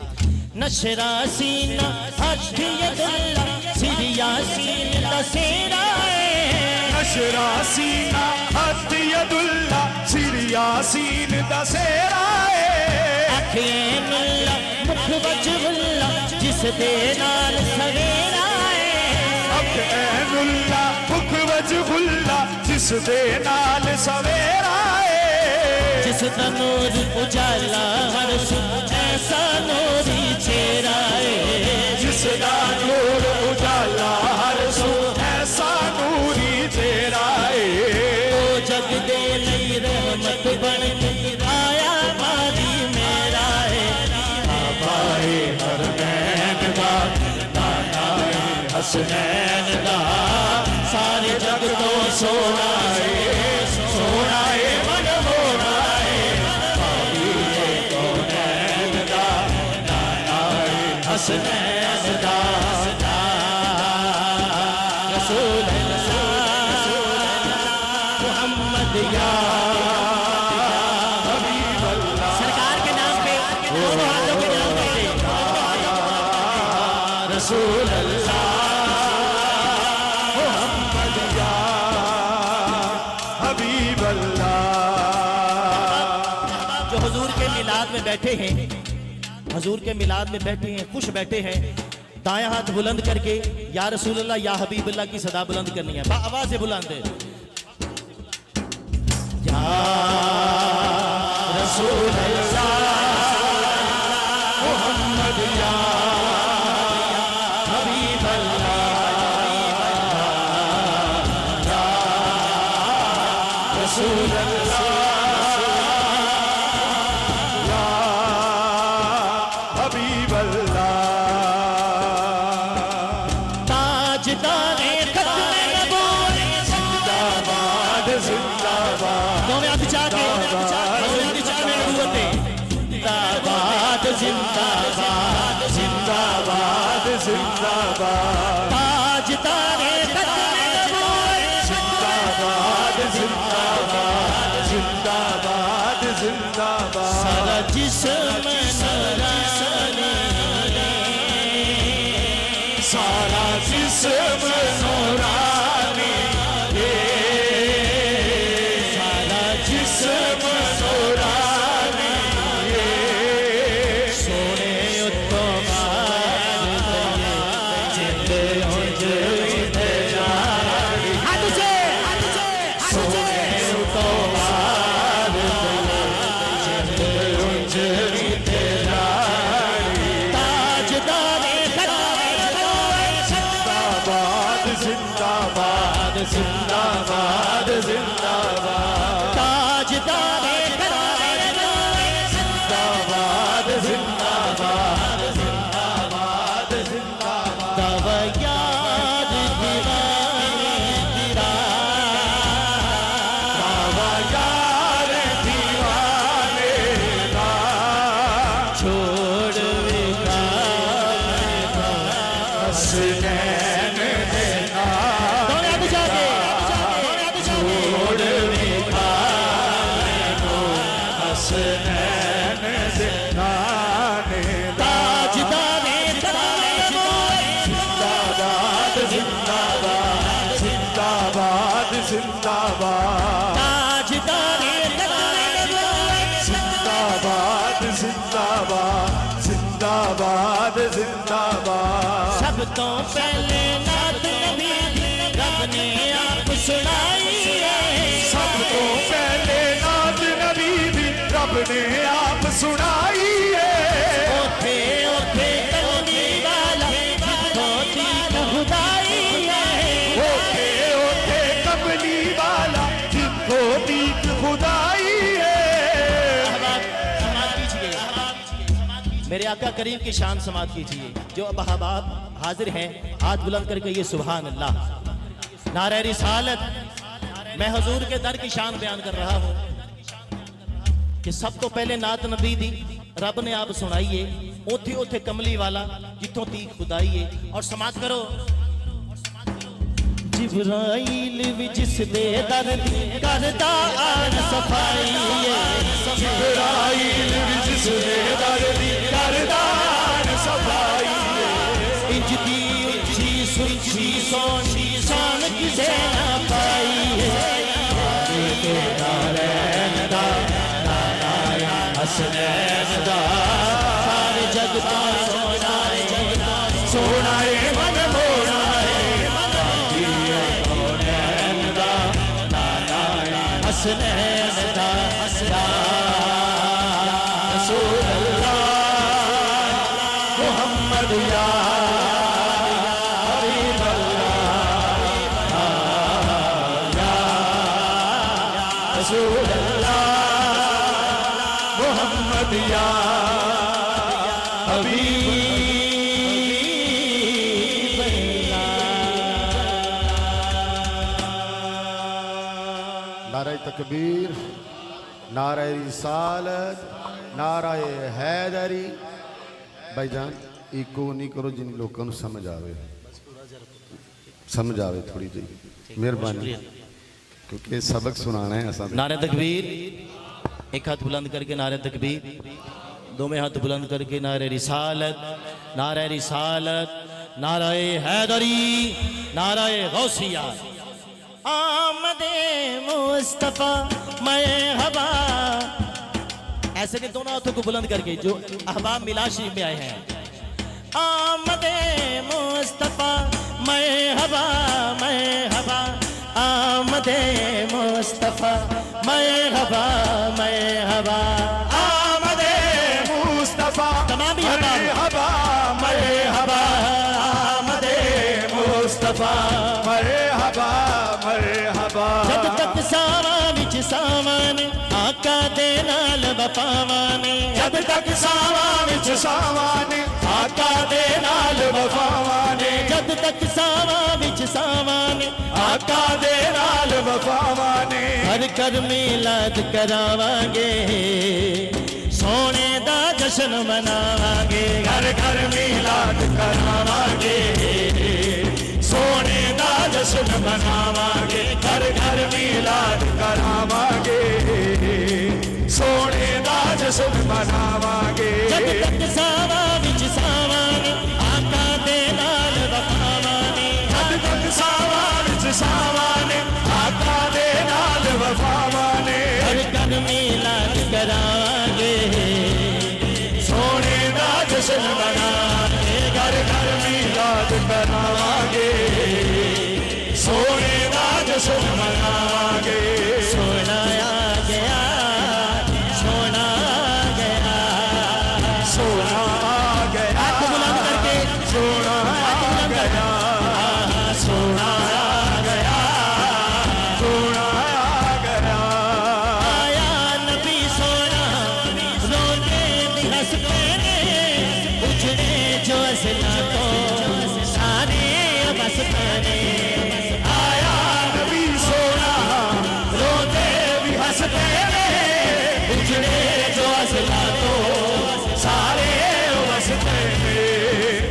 नशरा सीना हर्षियदुल्ला सिरिया सीन नसेरा नशरा सीना हर्षियदुल्ला सिरिया सीन नसेरा अखियां मुल्ला मुख वजहुल्ला जिस दे नाल सवेरा अखियां मुल्ला मुख वजहुल्ला जिस दे नाल सवेरा जिस दा नूर उजाला हर ऐसा नूरी चेहरा जिस दा नूर उजाला हर ऐसा नूरी चेहरा ओ जग दे लई रहमत बन आया मारी मेरा आबाए हरमैन दा नाना हसनैन दा सारे जग तो सोना सोना मन मोना हसनैन दा रसूल मुहम्मद या हबीब अल्लाह सरकार के नाम पे दोनों हाथों के नाम पे रसूल अल्लाह मुहम्मद या हबीब अल्लाह। जो हुजूर के मिलाद में बैठे हैं, हुजूर के मिलाद में बैठे हैं, खुश बैठे हैं, दायां हाथ बुलंद करके या रसूल अल्लाह या हबीब अल्लाह की सदा बुलंद करनी है, आवाज बुलंद है या रसूल अल्लाह मुहम्मद या हबीब अल्लाह या रसूल अल्लाह या हबीब अल्लाह। ताजदारे खत्म नबूवत जिंदाबाद जिंदाबाद दोनों हाथ जाके जिंदाबाद जिंदाबाद जिंदाबाद जिंदाबाद ताजदारे खत्म नबूवत जिंदाबाद जिंदाबाद जिंदाबाद जिंदाबाद सारा जिस्म नूरानी सारा जिस्म नूरानी सारा जिस्म नूरानी सोने उत्तम जिंदे उंजते जारी सोने उत्तम जिंदे उंजते जारी ताजदारे जिंदाबाद जिंदाबाद जिंदाबाद जिंदाबाद ताजदारे जिंदाबाद जिंदाबाद जिंदाबाद जिंदाबाद तब याद दीवाने तेरा तब याद दीवाने का छोड़ हसनैन देना छोड़ हसनैन देना ताजदारे जिंदाबाद जिंदाबाद जिंदाबाद जिंदाबाद ताजदारे जिंदाबाद जिंदाबाद जिंदाबाद जिंदाबाद जिंदाबाद। सब तो पहले नात नबी दी रब ने आप सुनाई है। सब तो पहले नात नबी दी रब ने आप सुनाई है। ओथे ओथे कलमी वाला जिथों तीक खुदाई है। ओथे ओथे कमली वाला जिनको तीक खुदाई है। समात कीजिए, मेरे आका करीम की शान समात कीजिए। जो अब अहबाब हाजिर हैं हाथ बुलंद करके ये सुभान अल्लाह। नारे रिसालत, मैं हुजूर के दर की शान बयान कर रहा हूँ कि सब तो पहले नात नबी दी रब ने आप सुनाइए। ओथे ओथे कमली वाला जिथों तीक खुदाइए। और समात करो। जिब्राइल भी जिस दे दर दी करदा आन सफाई है। जिब्राइल भी जिस दे दर दी करदा आन सफाई है। इंज दी उच्ची सुची सोनी शान किसे ना पाई है। हसनैन दा सारे जग दा सोना है। सोना है मन मोना है। हसनैन दा रसूल अल्लाह मोहम्मद या हबीब अल्लाह या रसूल अल्लाह मोहम्मद या हबीब नारे तकबीर, नारे रिसालत, नाराए हैदरी। भाईजान इको नहीं करो जिन लोगों को समझ आवे, समझ आवे थोड़ी जी, मेहरबानी, क्योंकि सबक सुनाना है असा। नारे तकबीर, एक हाथ बुलंद करके नारे तकबीर, दोवें हाथ बुलंद करके नारे रिसालत, नारे रिसालत, नारे हैदरी, नारे गौसिया। आमदे मुस्तफा मरहबा। ऐसे नहीं, दोनों हाथों को बुलंद करके जो अहबाब मिलाद शरीफ में आए हैं। आमदे मुस्तफा मरहबा मरहबा। आमदे मुस्तफा मरहबा मरहबा। आमदे मुस्तफा तमाम ही मरहबा मरहबा। आमदे मुस्तफा मरहबा मरहबा। जब तक सावा विच सावन आका दे नाल वफावान। जब तक सावा विच सावान आका दे नाल वफावान। जब तक सावा विच सावन आका दे नाल वफावान। हर कर मिलाद करावांगे, सोने दा जश्न मनावांगे। घर घर मिलाद करावांगे, सोने दा जश्न मनावांगे। घर घर मिलाद करावांगे, सोने दा जश्न मनावांगे। जब तक सावा विच सावन आका दे नाल वफावान। जब तक सावा विच सावान आका दे नाल वफावान। हर कर मिलाद करावांगे, सोने दा जश्न मनावांगे। घर घर मिलाद करावांगे, सोने दा जश्न मनावांगे। सोना आ गया, सोना आ गया। सोना आ गया, हाथ बुलंद करके सोना आ गया, सोना आ गया, सोना आ गया। आया नबी सोना रोके भी हंसते ने। उजड़े जो असला तो सारे बसते ने। आया नबी सोना रोते भी हंसते ने। उजड़े जो असला तो सारे बसते ने।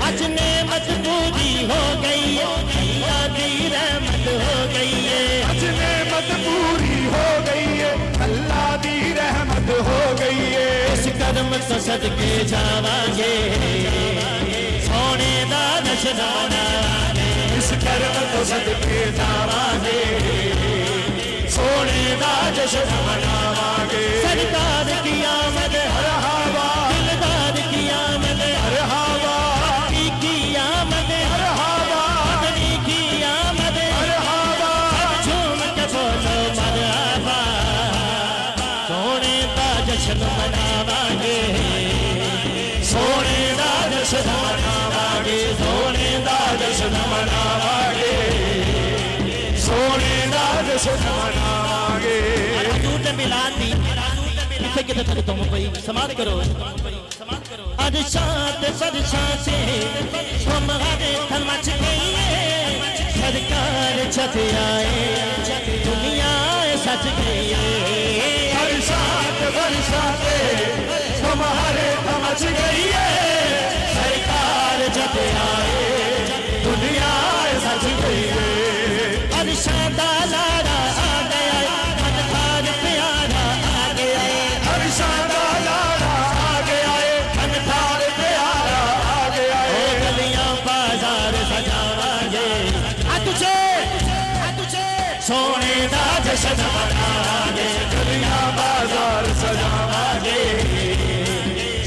आज नेमत पूरी हो गई है, अल्लाह की रहमत हो गई है। आज नेमत पूरी हो गई है, अल्लाह दी रहमत हो गई है। इस कदम तो सदके जावांगे, सोने दा जश्न मनावांगे। इस कर्म तो सदके जावांगे, सोने दा जश्न मनावांगे। सरकार की आमद मरहबा दिलदार की आमद मरहबा जश्न मनावांगे। हजूर ने मिलाद दी किथे किथे तक तुम पई समाप्त करो। आज शांत सरशां से तुम्हारे तन मच गई है, सरकार छत आए दुनिया सच गई है। हर शांत बरसाते तुम्हारे समझ गई है, सरकार छत आए दुनिया सच गई है। हर शादा लाड़ा आ गया, मनकार प्यारा आ गया, हर शादा लाड़ा आ गया है, मनकार प्यारा आ गया है। गलियां बाजार सजावांगे सोने दा जश्न मनावांगे। गलियां बाजार सजावांगे,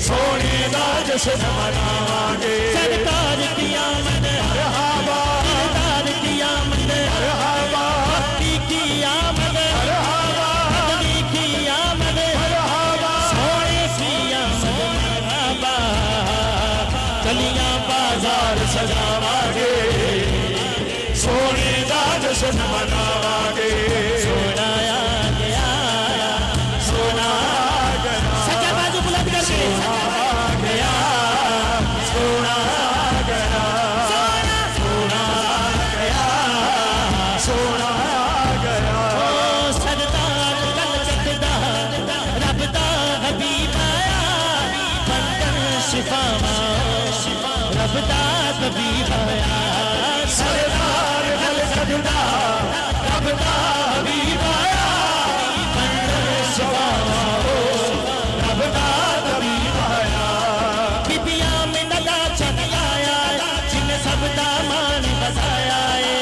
सोने दा जश्न मनावांगे। सरकार की आमद मरहबा, सरकार की आमद मरहबा, भक्ति की आमद मरहबा, भक्ति की आमद मरहबा। सोने की आमद मरहबा। गलियां बाजार सजावांगे, सोने दा जश्न मनावांगे। सोना आ गया, सोना आ गया, सच्चा बाजू बुलंद करके सोना आ गया, सोना आ गया, सोना आ गया, सोना आ गया। ओ सरदार कलकत्ता रब दा हबीब आया, बंदन शिफावा रब दा तबीब आया। सरदार कलकत्ता रब दा हबीब आया, बंदन शिफावा रब दा तबीब आया। बिबिया में नदा चल आया, जिन्हें सब दा मान बसाया है।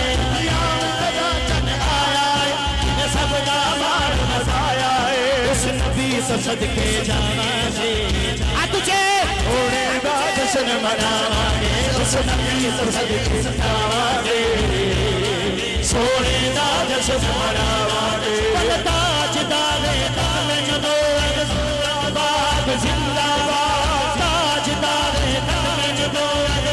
सब दा मान मसाया है, उस नबी से सदके जावांगे। आ तुझे सोने दा जश्न मनावांगे। उस नबी से सदके जावांगे, सोने दा जश्न मनावांगे। ताजदारे दामन दो जिंदाबाद जिंदाबाद, ताजदारे दामन दो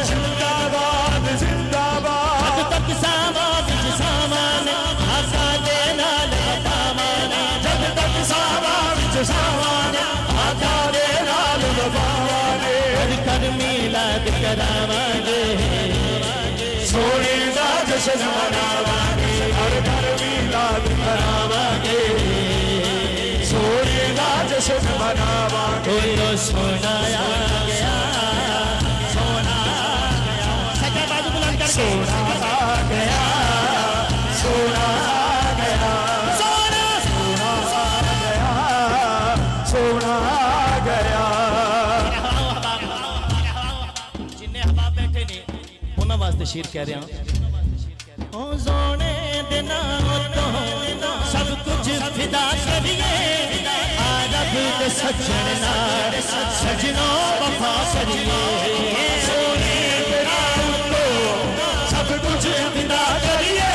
जिंदाबाद, जिंदाबाद। हद तक सामान सामान आसादे नाल बतावान, जब तक सावा विच सावान, आका दे नाल वफावाने। कर कर मिलाद करावांगे। सोने दा जश्न मनावांगे, हर घर मिलाद करावांगे। सोने दा जश्न मनावांगे। कोई सोना आ गया, सोना आ गया, सच्चा बाजू बुलंद करके सोना आ गया, सोना आ गया, सोना सोना आ गया, सोना आ गया। जिन्ने हबाब बैठे ने उन्हां वास्ते शेर कह रहा ओ सोने दे नाम तो सब कुछ फिदा करिए, आरब दे सज्जन नाल सजनो वफा करिए। सोने दे नाम तो सब कुछ फिदा करिए,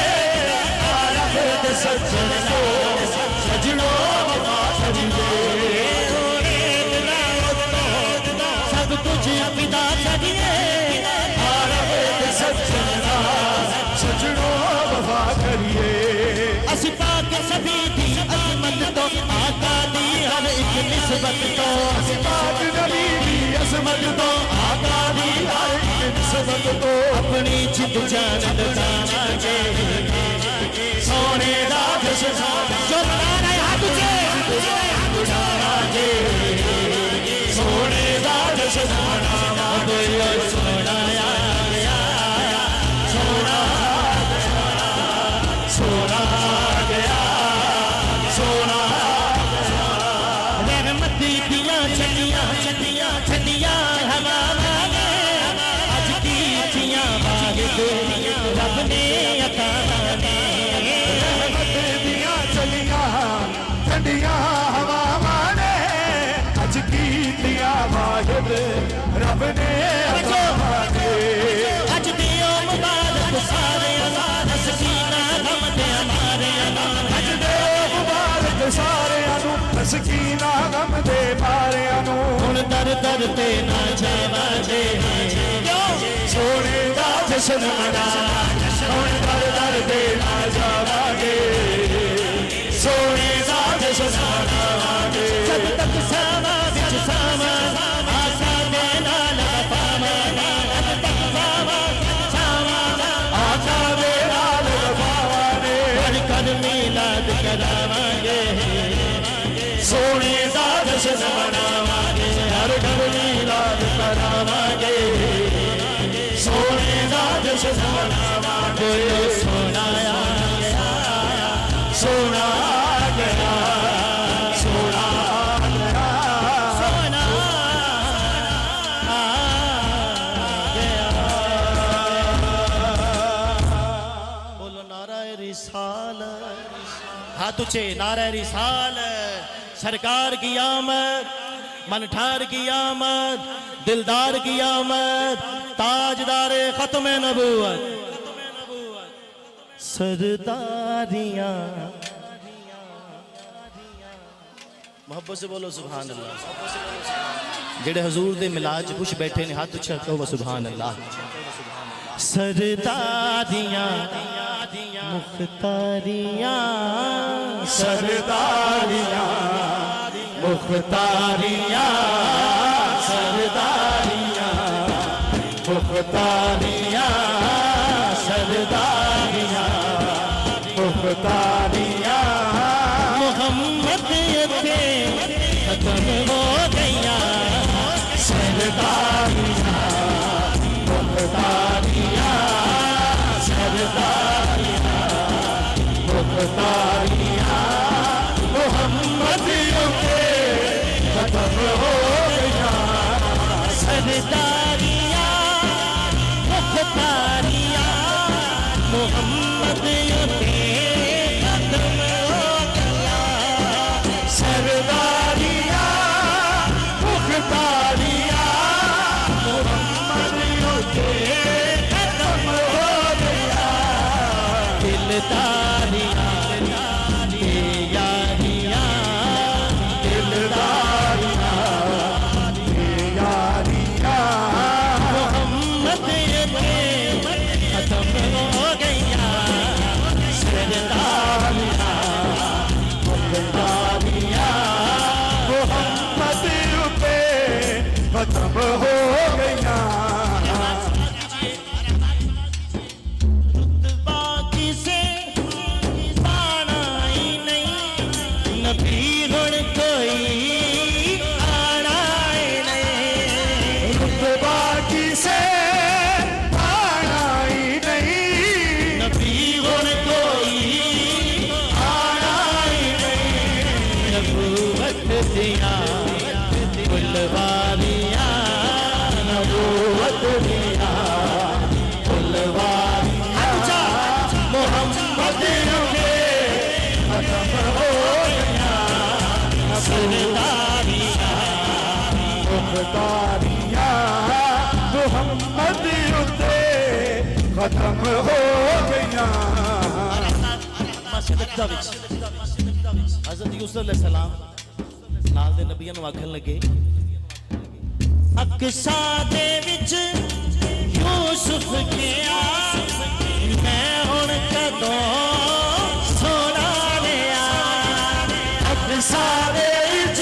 आरब दे सज्जन को सजनो वफा करिए। सब कुछ फिदा करिए, आरब दे सज्जन का सजनो वफा करिए। असी पाक सभी दी अजमत तो आका दी हर एक निस्बत तो, पाक नबी दी असमत तो, आका दी हर एक निस्बत तो। अपनी जिद जान लुटावांगे। सोने दा जश्न जो मना रहे हाथ तुझे मनावांगे, सोने दा जश्न मनावांगे। सोना आ गया, सोना आ गया, सोना आ गया, सोना आ गया। रहमती दियां चलियां चलियां चलियां हवावां ने, अज की थियां वाहिद रब ने अता ने। रहमत दियां चलियां ठंडियां हवावां ने, अज कीतियां वाहिद रब ने अता ने। अज दियो मुबारक सारे सकीना गम दे हमारे अज दे मुबारक सारियां नूं, सकीना गम दे मारियां नूं। हुण दर दर ते ना जावांगे। सोने दा जश्न मना, हुण दर दर ते ना जावांगे। करावांगे सोने दा जश्न मनावांगे हर घर मीलाद करावांगे सोने दा जश्न मनावांगे सोना आ गया सोना आ गया सोना आ गया सोना आ गया बोलो नाराए रिसालत हाथ ऊंचे नाराए रिसालत सरकार की आमद मनठार की आमद दिलदार की आमद ताजदार खत्म नबूवत सरदारियां मोहब्बत से बोलो सुभान अल्लाह जेड़े हजूर दे मिलाद च खुश बैठे ने हाथ उछा कहो सुभान अल्लाह सरदारियां मुख्तारियां सरदारियां मुख्तारियां सरदारियां मुख्तारियां सरदारियां मुख्तारियां मोहम्मद थे खत्म हो गया सरदारियां मुख्तारियां सरदारियां मुख्तारियां मोहम्मद थे खत्म हो गया सरदारियां मुख्तारियां मोहम्मद थे खत्म हो गया सरदारियां मुख्तारियां मोहम्मद थे खत्म हो गया दिलदारियां यारियां दिलदारियां यारियां मोहम्मद थे खत्म हो गया सरदारियां मुख्तारियां मोहम्मद पे खत्म हो गया रुतबा किसे पाना ही नहीं नबी गुण कोई आना ही नहीं रुतबा किसे पाना ही नहीं नबी गुण कोई आना ही नहीं नबूवत दिया फुलवारियां नबूवत दिया फुलवारियां मोहम्मद के खत्म हो गया सरदारियां मुख्तारियां मोहम्मद के खत्म हो गया मस्जिद अक़सा विच हज़रत यूसुफ अलैहिस्सलाम नाल दे नबियां नूं आखण लगे अक़सा दे विच यूसुफ गया मैं हुण कदों सोना लिया अक़सा दे विच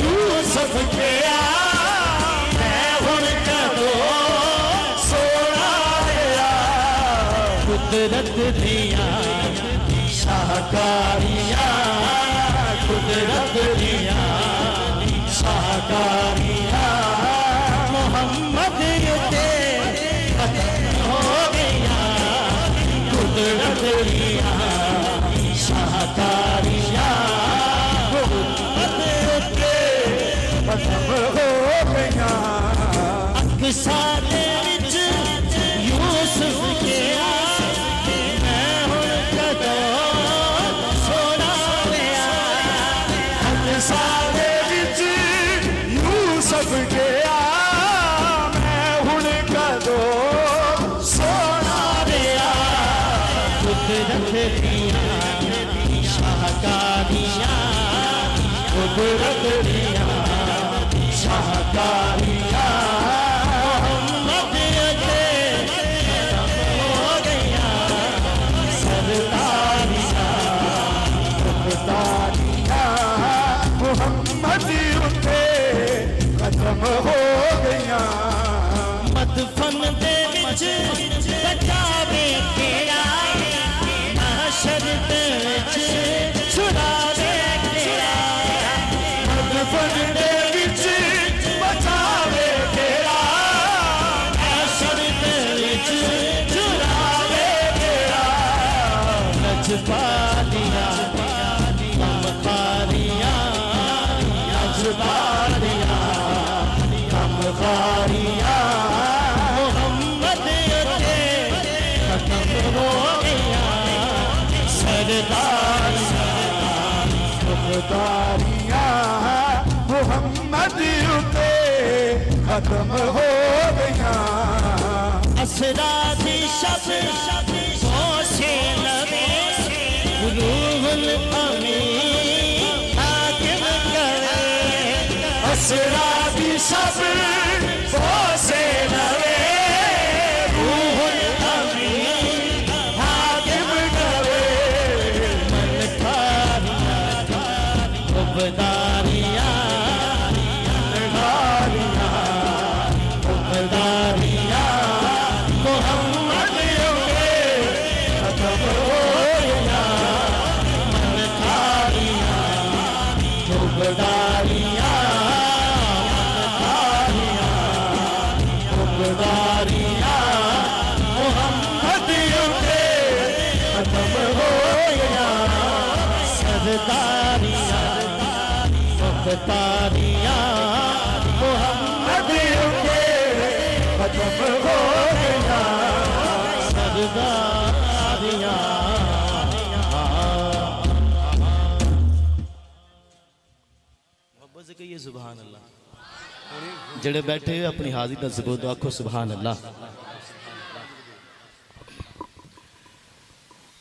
यूसुफ गया मैं हुण कदों सोना लिया कुदरत दिया शाहकारियां कुदरत दिया शाहकारियां मोहम्मद ते खत्म हो गया कुदरत दिया शाहकारियां मोहम्मद ते खत्म हो गया अक़सा दे विच यूसुफ गया मैं हुण कदों सोना लिया अक़सा दे विच यूसुफ गया मैं हुण कदों सोना लिया कुदरत दिया शाहकारियां कुदरत दिया शाहकारियां मोहम्मद ते खत्म हो गया सरदारियां मुख्तारियां मोहम्मद ते खत्म हो गया मदफन दे विच बचावे तेरा फन दे विच बचावे तेरा चुरावे तेरा नजबालिया ममकारिया नजबालिया ममकारिया मोहम्मद ते खत्म हो गया सरदारिया मुख्तारियां मोहम्मद उते खत्म हो गया असरा दी शब से लबे रूहुल अमीन हाकिम करे असरा दी सब से लवे रूहुल अमीन हाकिम करे मन खारिया उबदारिया उबदारिया मोहम्मद उते खत्म हो गया मन खारिया उबदारिया उबदारिया मोहम्मद उते खत्म हो गया सरदारिया मुख्तारिया मोहम्मद उते खत्म हो गया सरदारिया मोहब्बत से कहिए सुभान अल्लाह जड़े बैठे अपनी हाजिर का सबूत आखो सुभान अल्लाह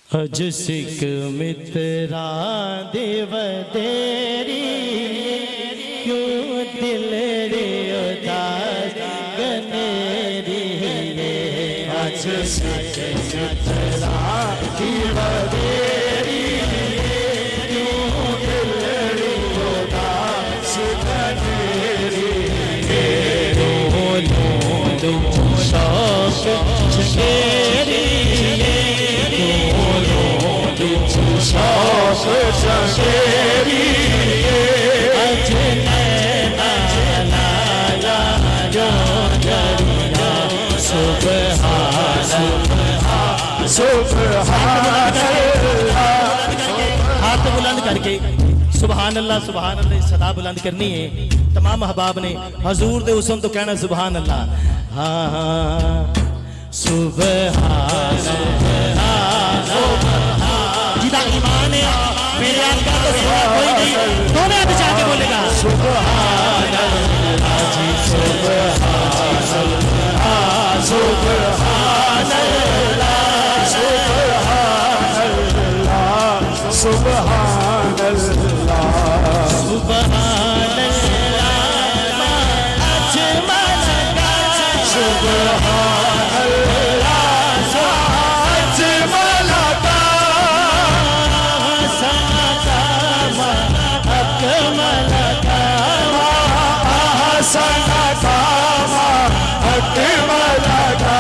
अज सिख मित्रा देव तेरी क्यों दिल रे उदास गनेरी अज सिख मित्रा देव तेरी क्यों दिल रे उदास गनेरी लो शौक चंगेरी शौक चंगेरी हाथ बुलंद करके सुभान अल्लाह सदा बुलंद करनी है तमाम अहबाब ने हजूर दे हुस्न तो कहना सुभान अल्लाह हाँ सुभान जिदा ईमान है मेरे आका तो सिवा कोई नहीं दोनों हाथ चाह के बोलेगा सुभान अल्लाह जी सुभान अल्लाह सुभान अल्लाह सुभान अल्लाह सुभान अल्लाह सुभान अल्लाह अजमल का सुभान अल्लाह अजमल का अकमल का हसन का अकमल का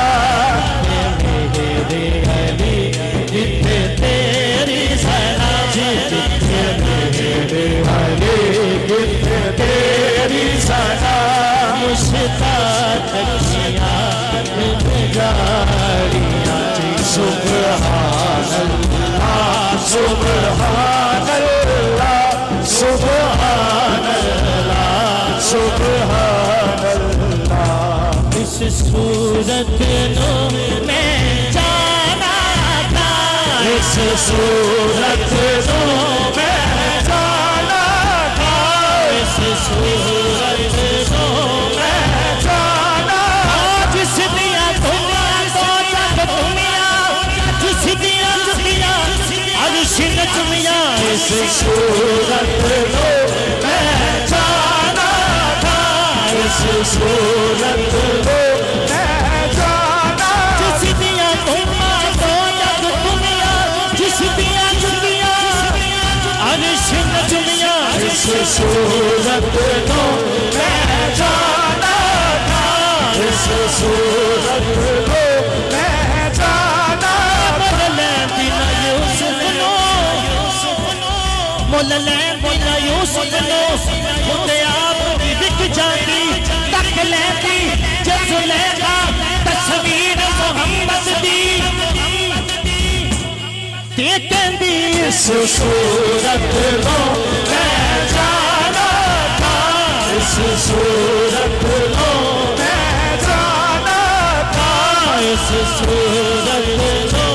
मेरे अली जितने तेरी सना मेरे हरे गिफ्ट तेरी सना मुश्ताक गाड़ियाँ सुभान अल्लाह सुभान अल्लाह सुभान अल्लाह सुभान अल्लाह इस सूरत नो मैं जाना था इस सूरत नो मैं जाना था इस सूरत नो मैं जाना जिस दिया दुनिया तो जग दुनिया जिस दिया दुनिया अर्शिन दुनिया इस सूरत नो मैं जाना था इस सूरत नो मैं जाना जिस दिया दुनिया तो जग दुनिया जिस दिया दुनिया अर्शिन दुनिया इस सूरत नो मैं जाना था इस सूरत नो मैं जाना बदले दिन यूसुफ मुल ले मुला यूं सुन लो खुद आप भी बिक जाती तक लेती जसुलेखा तस्वीर मोहम्मद दी ते कहंदी इस सूरत लो मैं जाना था इस सूरत लो मैं जाना था इस सूरत लो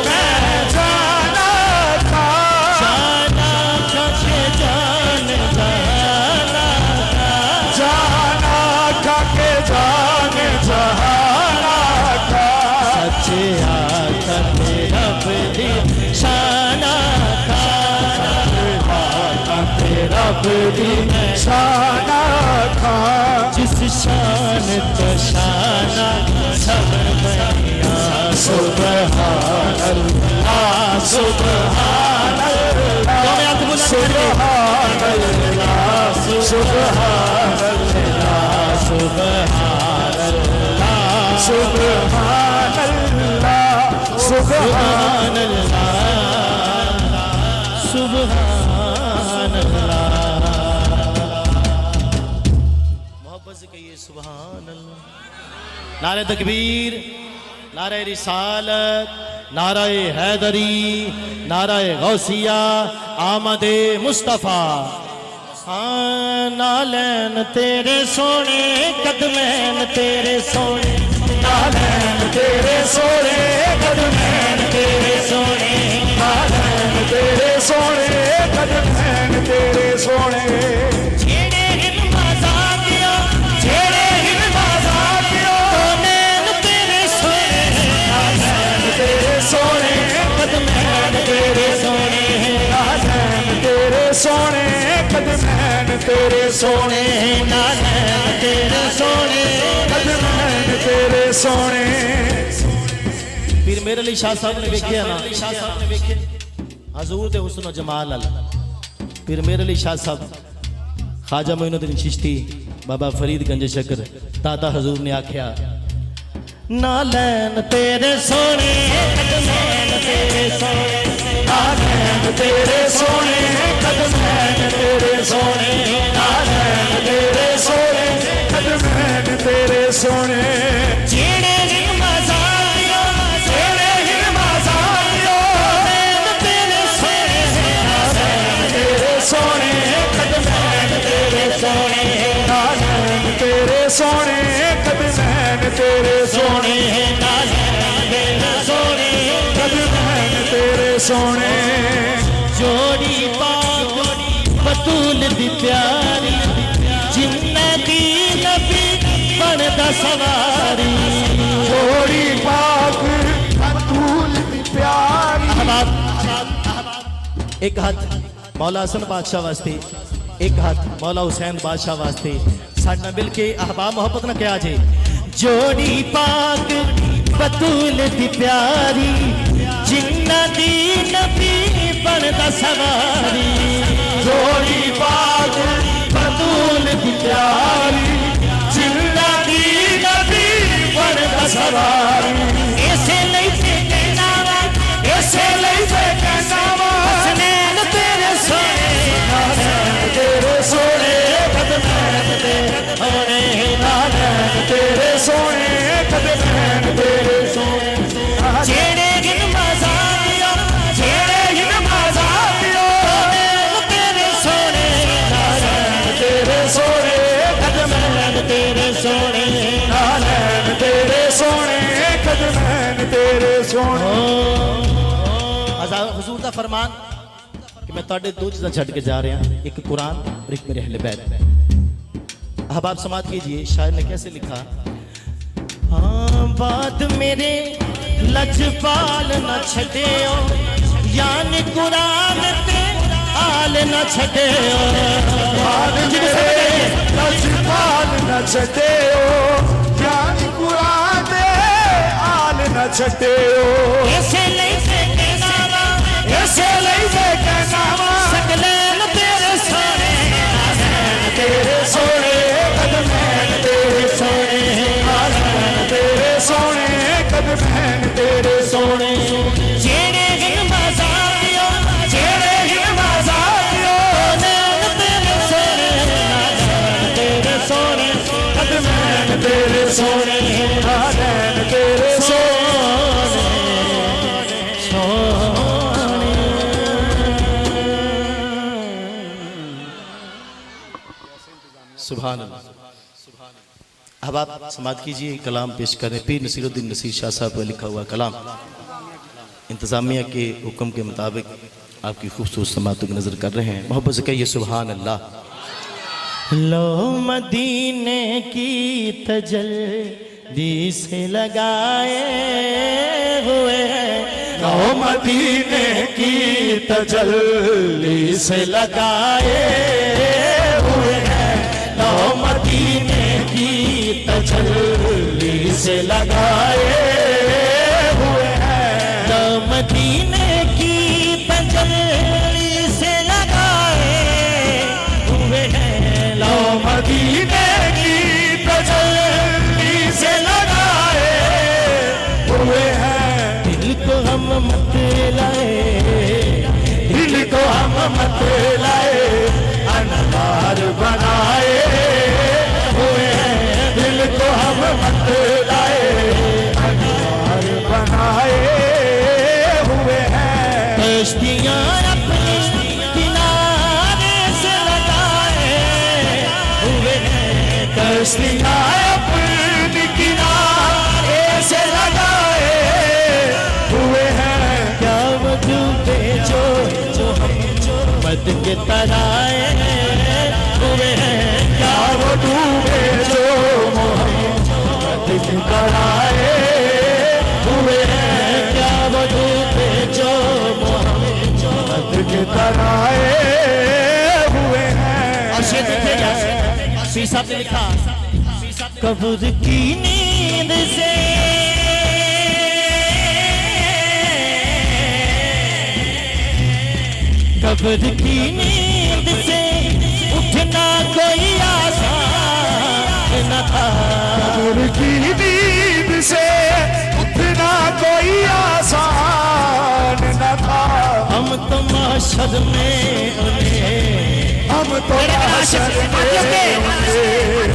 मैं जाना था जाना था के जान जाना जाना का के जान जहाना का सच्चे आका तेरा बदी शाना था तेरा बड़ी शाना था जिस शान तो शाना सब मैया सुबहान अल्लाह सुबहान अल्लाह सुबहान अल्लाह सुबहान अल्लाह सुबहान अल्लाह सुबहान अल्लाह सुबहान सुबहान अल्लाह सुबहान अल्लाह मोहब्बत से कहिए सुबहान अल्लाह नारे तकबीर नारे रिसालत नारे हैदरी नारे गौसिया आमदे मुस्तफ़ा हाँ नालैन तेरे सोने कदमैन तेरे सोने नालैन तेरे सोने कदमैन तेरे सोने नालैन तेरे सोने कदमैन तेरे सोने छेड़े हिन मजा दिया छेड़े हिन मजा दिया नैन तेरे सोने नालैन तेरे सोने कदमैन तेरे सोने नालैन तेरे सोने कदमैन तेरे सोने नालैन तेरे सोने कदमैन तेरे सोने फिर मेरे लिए शाह साहब ने वेखिया ना हजूर दे हुस्न व जमाल अल फिर मेरे लिए शाह साहब ख्वाजा मोइनुद्दीन चिश्ती बाबा फरीद गंज शकर दादा हजूर ने आख्या नालैन तेरे सोने कदमैन तेरे सोने नालैन तेरे सोने कदमैन तेरे सोने नालैन तेरे सोने कदमैन तेरे सोने जेड़े हिन मजा दिया तेरे हिन मजा दियो नैन तेरे सोने तेरे सोने कदमैन तेरे सोने नालैन तेरे सोने कदमैन तेरे सोने नालैन तेरे सोने कदमैन तेरे सोने जोड़ी पाक बतूल दी प्यारी जिन्ना दी नबी बनदा सवारी जोड़ी पाक बतूल दी प्यारी एक हाथ मौला हसन बादशाह वास्ते एक हाथ मौला हुसैन बादशाह वास्ते साडे नाल मिल के अहबाब मोहब्बत ना क्या जे जोड़ी पाक बतूल दी प्यारी जिन्ना दी नबी बनदा सवारी जोड़ी पाक बतूल दी प्यारी जिन्ना दी नबी बनदा सवारी ऐसे लई ते कहना वा ऐसे लई ते कहना वा हसनैन तेरे सोने तेरे सोने कदमैन तेरे होने नालैन तेरे सोने कदमैन तेरे सोने जेड़े हिन मजा दिया जेड़े हिन मजा दियो नैन तेरे सोने नालैन तेरे सोने कदमैन तेरे सोने नालैन तेरे सोने कदमैन तेरे सोने हुजूर दा फरमान कि मैं तुहाडे दो चीज़ां छड्ड के जा रहा एक कुरान और एक मेरे अहले बैत अहबाब समात कीजिए शायर ने कैसे लिखा हाँ बात मेरे लजपाल न छड्डियो यानी कुरान ते आल न छड्डियो लजपाल न छड्डियो यानी कुरान दे आल न छड्डियो ऐसे लई से कहना वा ऐसे लई ते कहना वा सकलैन तेरे सोने तेरे सोने कदमैन तेरे सोने नालैन तेरे सोने कदमैन तेरे सोने जेड़े हिन मजा दियो जेड़े हिन मजा दियो सोने नैन तेरे सोने सुभान अल्लाह। अब आप समात कीजिए, कलाम पेश करें पीर नसीरुद्दीन नसीर शाह साहब का लिखा हुआ कलाम। इंतज़ामिया के हुक्म के मुताबिक आपकी खूबसूरत समातों की नज़र कर रहे हैं। मोहब्बत से कहिए सुभान अल्लाह। लो मदीने की तजल्ली से लगाए हुए हैं, लो मदीने की तजल्ली से लगाए हुए हैं, लो मदीने की तजल्ली से लगाए हुए हैं, लो मदीने की तजल्ली से लगाए हुए हैं, लो मदीने की तजल्ली से लगाए हुए हैं, दिल को हम मत लाए, दिल को हम मत लाए, अनवार बनाए हुए हैं, दिल को हम मत लाए, अनवार बनाए हुए हैं, कश्तियाँ अपने किनारे से लगाए हुए हैं, कश्तियाँ अपनी किनारे से लगाए हुए हैं, क्या वजूद जो हम मद के तराए हुए हैं, क्या वो डूबे जो मोहम्मद की कराए हुए हैं, क्या वजूद जो मोहम्मद की कराए हुए हैं। और शेर देखिएगा, पीर साहब ने लिखा, कब्र की नींद से कब्र की नींद से उठना कोई आसान न था, कब्र की नींद से उठना कोई आसान न था, हम तो महशर में उन्हें हम तो महशर में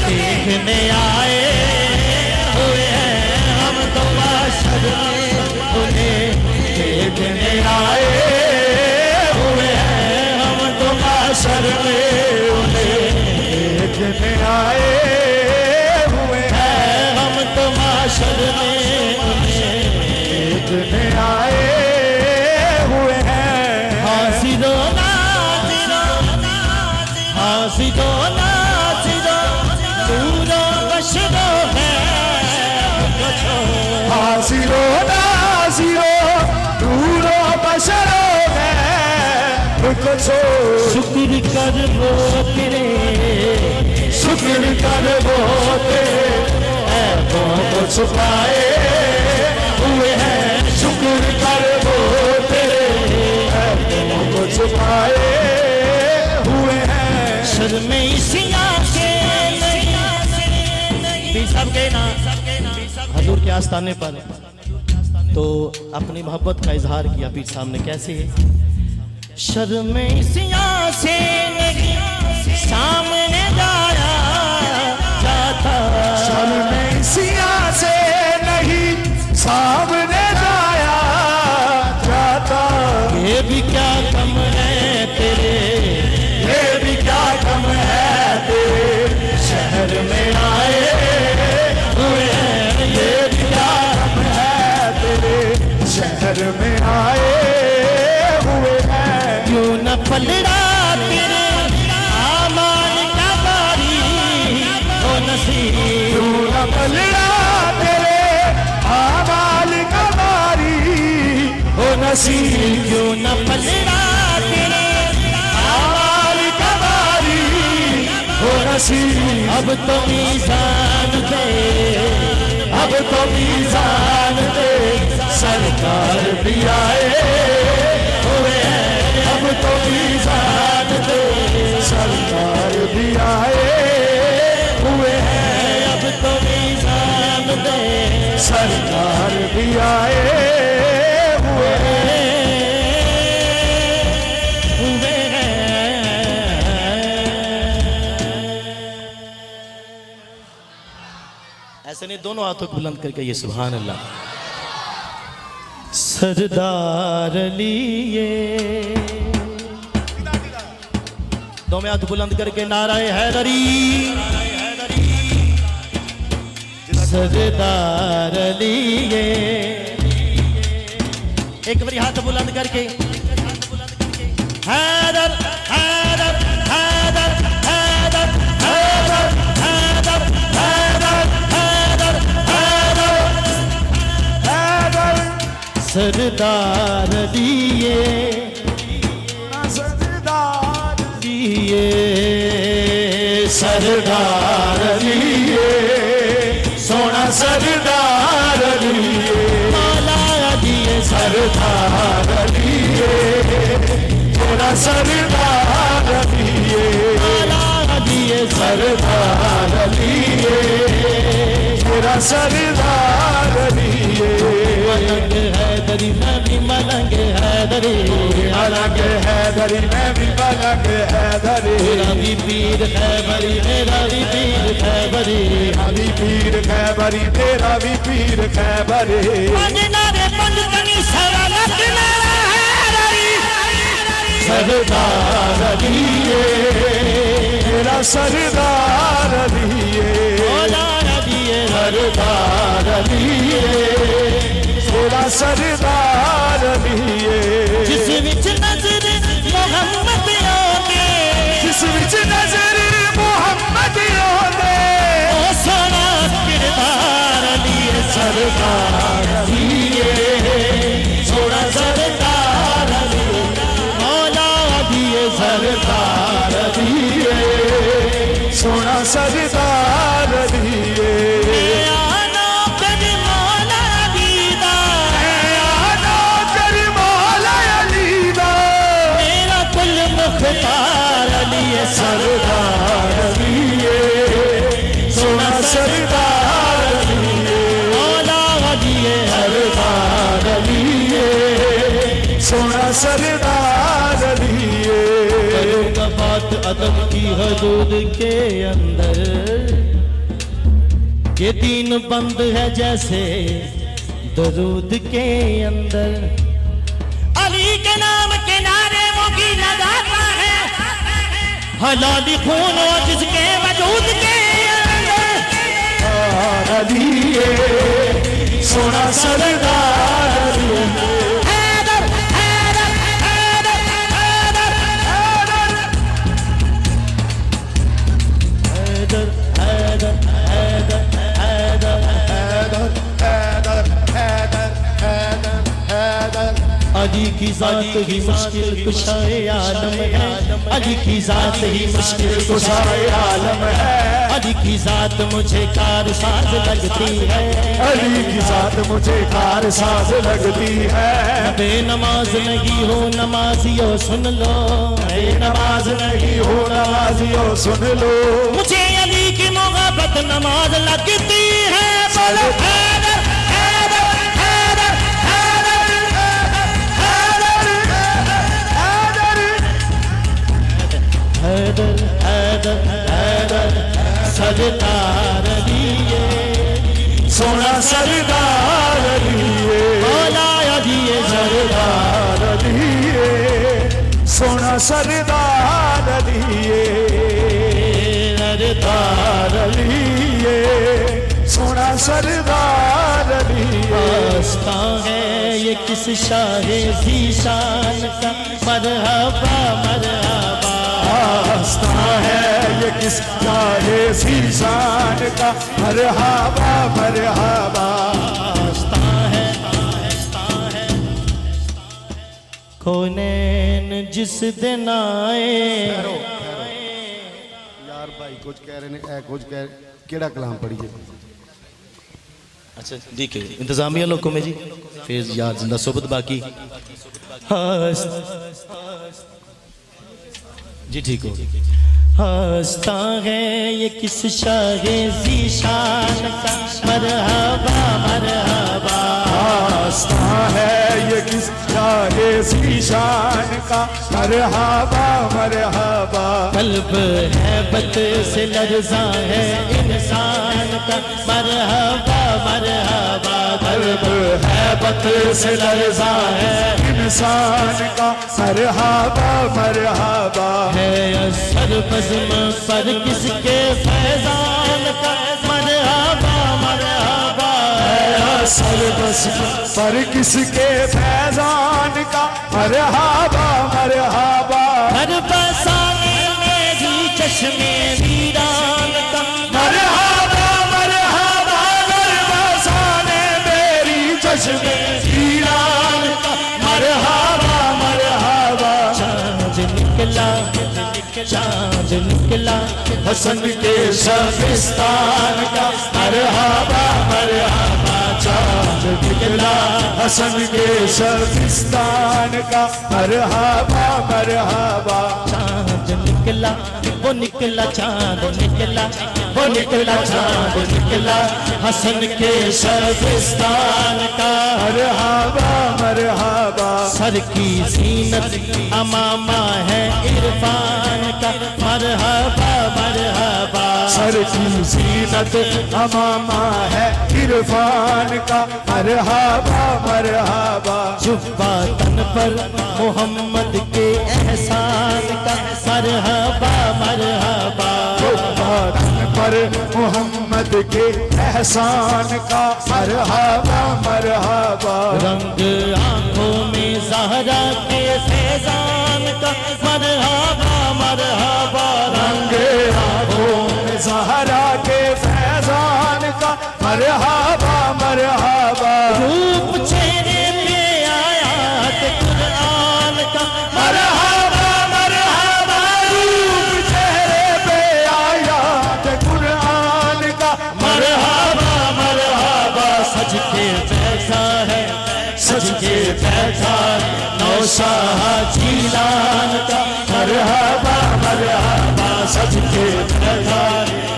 देखने आए हुए हैं, हम तो महशर में उन्हें देखने आए हुए हैं, हम तो महशर में उन्हें देखने आए हुए हैं, हम तो महशर में उन्हें देखने आए हुए हैं। हासिलो नासिलो हासिलो नासिलो पूरा बशरो है हासिलो नासिलो दूरो बशरो है कुछ शुक्र कर वो तेरे शुक्र कर वो तेरे ऐबों को छुपाए हुए हैं, शुक्र कर वो तेरे ऐबों को छुपाए हुए हैं। शर्मे इसिया के पीर साहब के ना हजूर के आस्थाने पर तो अपनी मोहब्बत का इजहार किया पीर साहब ने, कैसे? शर्मे इसिया से नहीं सामने जाया जाता, शर्मे सिया से नहीं सामने जाया जाता, ये भी क्या कम है तेरे, ये भी क्या कम है तेरे शहर में आए हुए हैं, ये भी क्या कम है तेरे शहर में आए हुए हैं। क्यों न पलड़ा तेरे आमाल का बारी हो नसीब, क्यों न पलड़ा तेरे आमाल का बारी हो नसीब, क्यों न पलड़ा तेरे आमाल का बारी हो नसीब। अब तो मीज़ान दे, अब तो मीज़ान दे सरकार भी आए हुए हैं, अब तो मीज़ान दे सरकार भी आए हुए हैं, अब तो मीज़ान दे सरकार भी आए हुए हैं। ऐसे नहीं मैंने दोनों हाथों को बुलंद करके ये सुभान अल्लाह। सरदार लिए दोनों हाथ बुलंद करके नाराए हैदरी, सरदार लिए। एक बारी हाथ बुलंद करके हैदर हैदर हैदर हैदर हैदर हैदर हैदर हैदर सरदार दिए सरदार लिए सोना सरदार लिए माला दिए सरदार लिए सोना सरदार लिए माला दिए सरदार लिए तेरा सरदार लिए। मलंग हैदरी मैं भी मलंग हैदरी, मलंग हैदरी मैं भी मलंग हैदरी। मेरा भी पीर खैबरी मेरा भी पीर खैबरी, मेरा भी पीर खैबरी तेरा भी पीर खैबरी। सरदार लिए मेरा सरदार लिए सरदार लिए तेरा सरदार लिए। जिस विच नजर मोहम्मद आंदे, जिस विच नजर मोहम्मद आंदे, ओ सोना किरदार लिए सरदार लिए सोना सरदार लिए मौला दिए सरदार लिए सोना सरदार लिए। सरदार लिए सोना सरदार लिए मौला दिए सरदार लिए सोना सरदार लिए। करूँगा बात अदब की हदूद के अंदर, ये दीन बंद है जैसे दरूद के अंदर। अली के नाम के नारे मुगी लगाता है हलाली खून हो जिसके वजूद के अंदर लिए सोना सरदार लिए। हैदर हैदर हैदर हैदर हैदर हैदर हैदर हैदर हैदर हैदर हैदर हैदर। अली की जात ही मुश्किल कुशाए आलम है, अली की जात ही मुश्किल कुशाए आलम है। अली की जात मुझे कारसाज लगती है, अली की जात मुझे कारसाज लगती है। बेनमाज नहीं हो नमाजियो सुन लो, बेनमाज नहीं हो नमाजियो सुन लो। मुझे अली की मोहब्बत नमाज लगती है। बोलो हैदर हैदर हैदर हैदर हैदर हैदर सरदार लिए सोना सरदार लिए मौला दिए सरदार लिए सोना सरदार लिए सरदार लिए सोना सरदार लिए। आस्था है ये किस शाहे ज़ीशान का मरहबा मरहबा, आस्था है ये किस शाहे ज़ीशान का मरहबा मरहबा। आस्था है कौनैन जिस दिन आए। यार भाई कुछ कह रहे ने ए कुछ कह केड़ा कलाम पढ़ी जे। अच्छा ठीक है इंतजामिया लोगों में जी फिर यार जिंदा सोबत बाकी जी ठीक हो। हंसता है ये किस शाहे ज़ीशान का मरहबा मरहबा, दास्तां है ये किस जाए ज़ीशान का मरहबा मरहबा। कल्ब है बत से लर्ज़ा है इंसान का मरहबा मरहबा। कल्ब है बत से लर्ज़ा है इंसान का मरहबा मरहबा। है असर बज़्म पर किसके फैज़ान का मरहबा मरहबा। है असर बज़्म पर किसके फैज़ान का मरहबा मरहबा। हर बसाने मेरी चश्मे वीरान का मरहबा मरहबा। हर बसाने मेरी चश्मे वीरान का मरहबा मरहबा। चाँद निकला चाँद निकला हसन के शबिस्तान का मरहबा मरहबा। चाँद निकला हसन के शबिस्तान का मरहबा मरहबा। चाँद निकला वो निकला चाँद निकला वो निकला चाँद निकला हसन के शबिस्तान का मरहबा मरहबा। सर की जीनत अमामा है इरफान का मरहबा मरहबा। सर की जीनत अमामा है इरफान का मरहबा मरहबा। जुब्बा तन पर मोहम्मद के एहसान का मरहबा मरहबा। तन पर मोहम्मद के एहसान का मरहबा मरहबा। रंग आंखों में ज़हरा के फैज़ान का मरहबा मरहबा। रंग आँखों में ज़हरा के फैज़ान का मरहबा मरहबा। रूप चेहरे पे आयात कुरान का मरहबा मरहबा। रूप चेहरे पे आयात कुरान का मरहबा मरहबा। सज के बैठा है सज के बैठा नौशाह जीलान का मरहबा मरहबा। सज के बैठा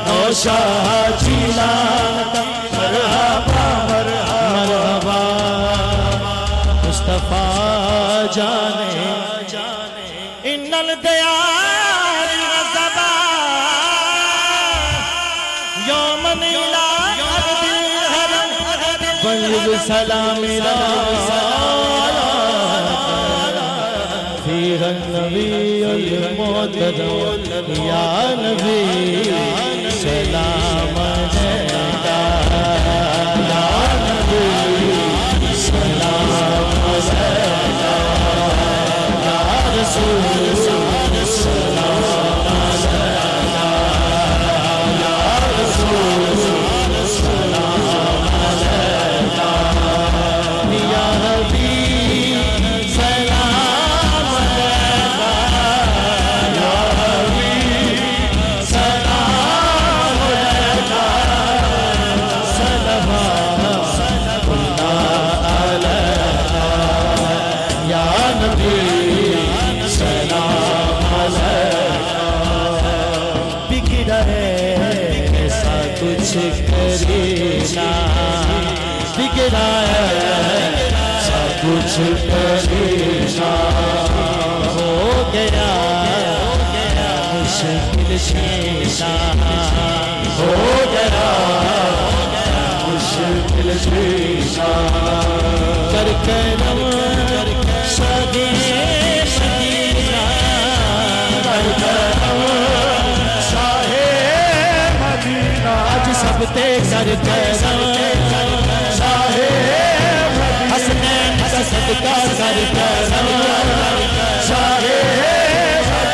नौशाह जीलान का मरहबा मरहबा। मुस्तफा जाने इन्नल दयार रज़बा यौमन इला अब्दिल हरम बल्लिग सलामी फीहा नबी मोहतरम या नबी सलाम अलैका या नबी सलाम अलैका या रसूल सलाम अलैका या रसूल सलाम अलैका या हबीब सलाम अलैका या हबीब सलाम अलैका सलवातुल्लाह अलैका या नबी सलाम अलैका। बिगड़ा है ऐसा कुछ करीना बिगड़ा है ऐसा कुछ करीना हो गया मुश्किल शीना हो गया मुश्किल शीना। कर करम शादी मदीना कर करम शाहे मदीना। आज सब ते कर करम शाहे हसनैन का सदका कर करम शाहे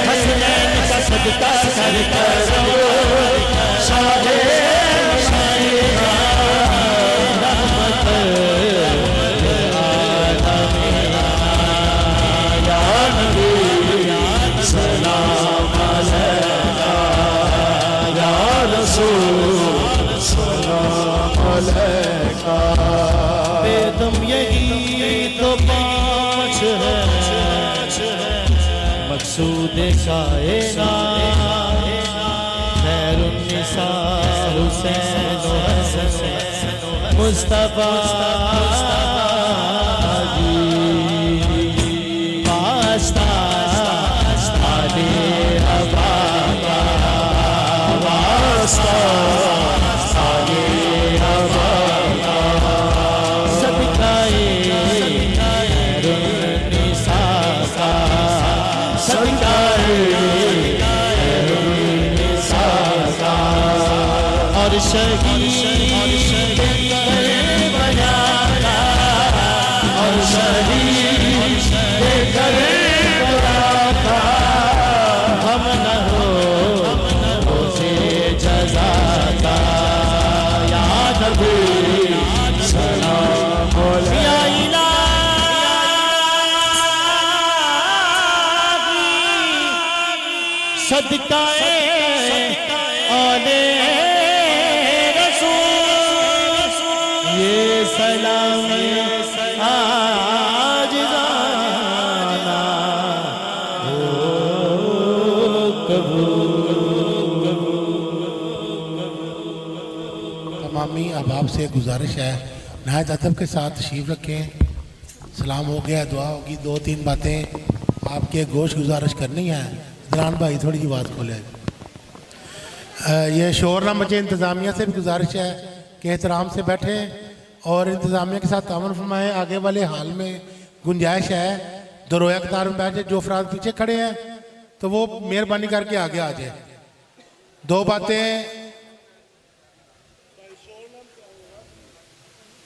हसनैन का सदका कर करम शाहे रहमत या नबी सलाम अलैका या रसूल सलाम अलैका। बेदम यही तो पाँच है मकसूद कायनात खैरुन्निसा हुसैन हसन मुस्तफा वास्ता आगे आवाज़ सदकाए खैरुन्निसा का सदकाए खैरुन्निसा का और शहीद बना और शहीद कर बना हम न हो रोज़े जज़ा का या नबी सलाम या इलाही सदकाए औले ये सलाम आज जाना हो तमामी अहबाब से गुजारिश है नहायत अदब के साथ तशरीफ़ रखें। सलाम हो गया, दुआ होगी, 2-3 बातें आपके गोश गुजारिश करनी है। दरान भाई थोड़ी सी बात खोले। ये शोर ना मचे, इंतज़ामिया से भी गुजारिश है कि एहतराम से बैठें और इंतज़ामिया के साथ तावन फरमाएँ। आगे वाले हाल में गुंजाइश है दो रोया कतार में बैठे, जो अफराद पीछे खड़े हैं तो वो मेहरबानी करके आगे आ जाए। 2 बातें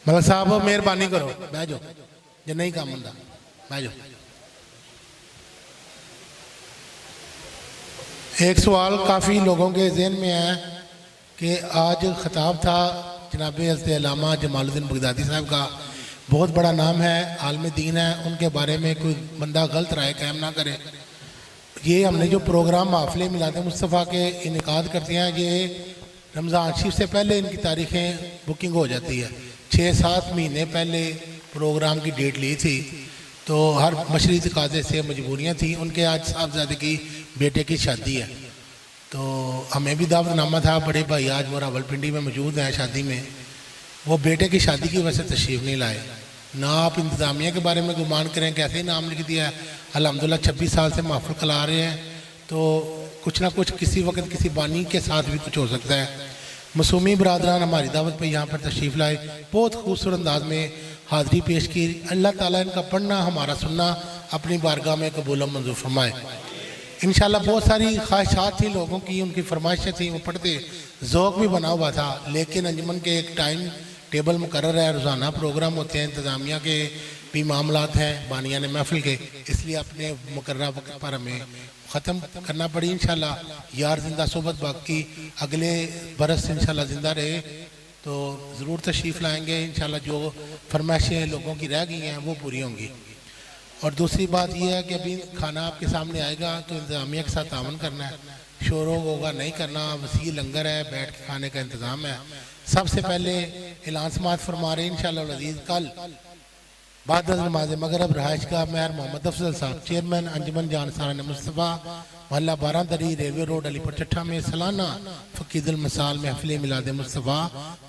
मलक साहब मेहरबानी करो, बह जाओ, जो नहीं काम होता बह जाओ। एक सवाल काफ़ी लोगों के जहन में है कि आज ख़िताब था जनाब हज़रत अल्लामा जमालुद्दीन बगदादी साहब का, बहुत बड़ा नाम है, आलम दीन है, उनके बारे में कोई बंदा गलत राय कायम ना करे। ये हमने जो प्रोग्राम माफिले मिलाद मुस्तफ़ा के इनकाद करते हैं, ये रमज़ान शरीफ से पहले इनकी तारीखें बुकिंग हो जाती है। 6-7 महीने पहले प्रोग्राम की डेट ली थी, तो हर मशरी तकाज़े से मजबूरियाँ थी। उनके आज साहबजादे की बेटे की शादी है, तो हमें भी दावतनामा था, बड़े भाई आज वो रावलपिंडी में मौजूद हैं शादी में, वो बेटे की शादी की वजह से तशरीफ़ नहीं लाए। ना आप इंतज़ामिया के बारे में गुमान करें कैसे ही नाम लिख दिया है। अल्हम्दुलिल्लाह 26 साल से महफ़िल कला रहे हैं, तो कुछ ना कुछ किसी वक्त किसी बानी के साथ भी कुछ हो सकता है। मसूमी बरादरान हमारी दावत पे यहाँ पर तशरीफ़ लाए, बहुत खूबसूरत अंदाज में हाज़री पेश की। अल्लाह ताला इनका पढ़ना हमारा सुनना अपनी बारगाह में कबूल मंजूर फरमाए। इंशाल्लाह बहुत सारी ख्वाहिशात थी लोगों की, उनकी फरमाइशें थी, वो पढ़ते, ज़ौक़ भी बना हुआ था, लेकिन अंजुमन के एक टाइम टेबल मुकर्रर है, रोज़ाना प्रोग्राम होते हैं, इंतज़ामिया के भी मामलात हैं, बानियान महफ़िल के, इसलिए अपने मुकर्रर वक्त पर हमें ख़त्म करना पड़ी। इंशाल्लाह यार जिंदा सोबत बाकी अगले बरस इंशाल्लाह ज़िंदा रहे तो ज़रूर तशरीफ़ लाएँगे। इंशाल्लाह जो फरमाइशें लोगों की रह गई हैं वो पूरी होंगी। और दूसरी बात यह है कि अभी खाना आपके सामने आएगा तो इंतज़ामिया के साथ तावन करना है, शोर होगा नहीं करना, वसी लंगर है, बैठ के खाने का इंतज़ाम है। सबसे पहले ऐलान समाअत फरमा रहे इंशाअल्लाह अज़ीज़ कल बाद नमाज मगरब रहायश का मेहर मोहम्मद अफजल साहब चेयरमैन अंजुमन जान सारान मुस्तफ़ा मोहल्ला 12 दरी रेलवे रोड अलीपुर चट्ठा में सालाना फ़कीदुल मसाल महफ़िल मिलाद मुस्तफ़ा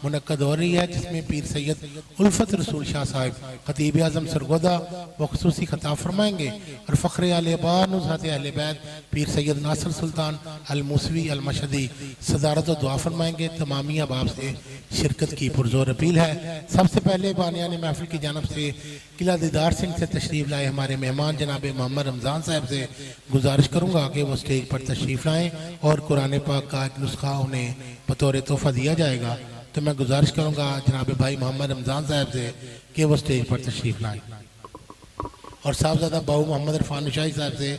मुनक्कद हो रही है, जिसमें पीर सैयद उल्फत रसूल शाह साहब खतीब आज़म सरगोदा व खुसूसी खताब फरमाएंगे और फ़ख्र आले बार नुज़ात अहले बैत पीर सैयद नासिर सुल्तान अल मूसवी अल मशदी सदारत व दुआ फरमाएंगे। तमामी अहबाब से शिरकत की पुरज़ोर अपील है। सबसे पहले बानियान महफ़िल की जानब से किला दीदार सिंह से तशरीफ़ लाए हमारे मेहमान जनाब मोहम्मद रमज़ान साहब से गुजारिश करूँगा कि वो स्टेज पर तशरीफ़ लाएँ और कुरान पाक का एक नुस्खा उन्हें बतौर तोहफ़ा दिया जाएगा। तो मैं गुजारिश करूँगा जनाब भाई मोहम्मद रमज़ान साहब से कि वो स्टेज पर तशरीफ़ लाएँ और साहबजादा बाबू मोहम्मद इरफान शाही साहब से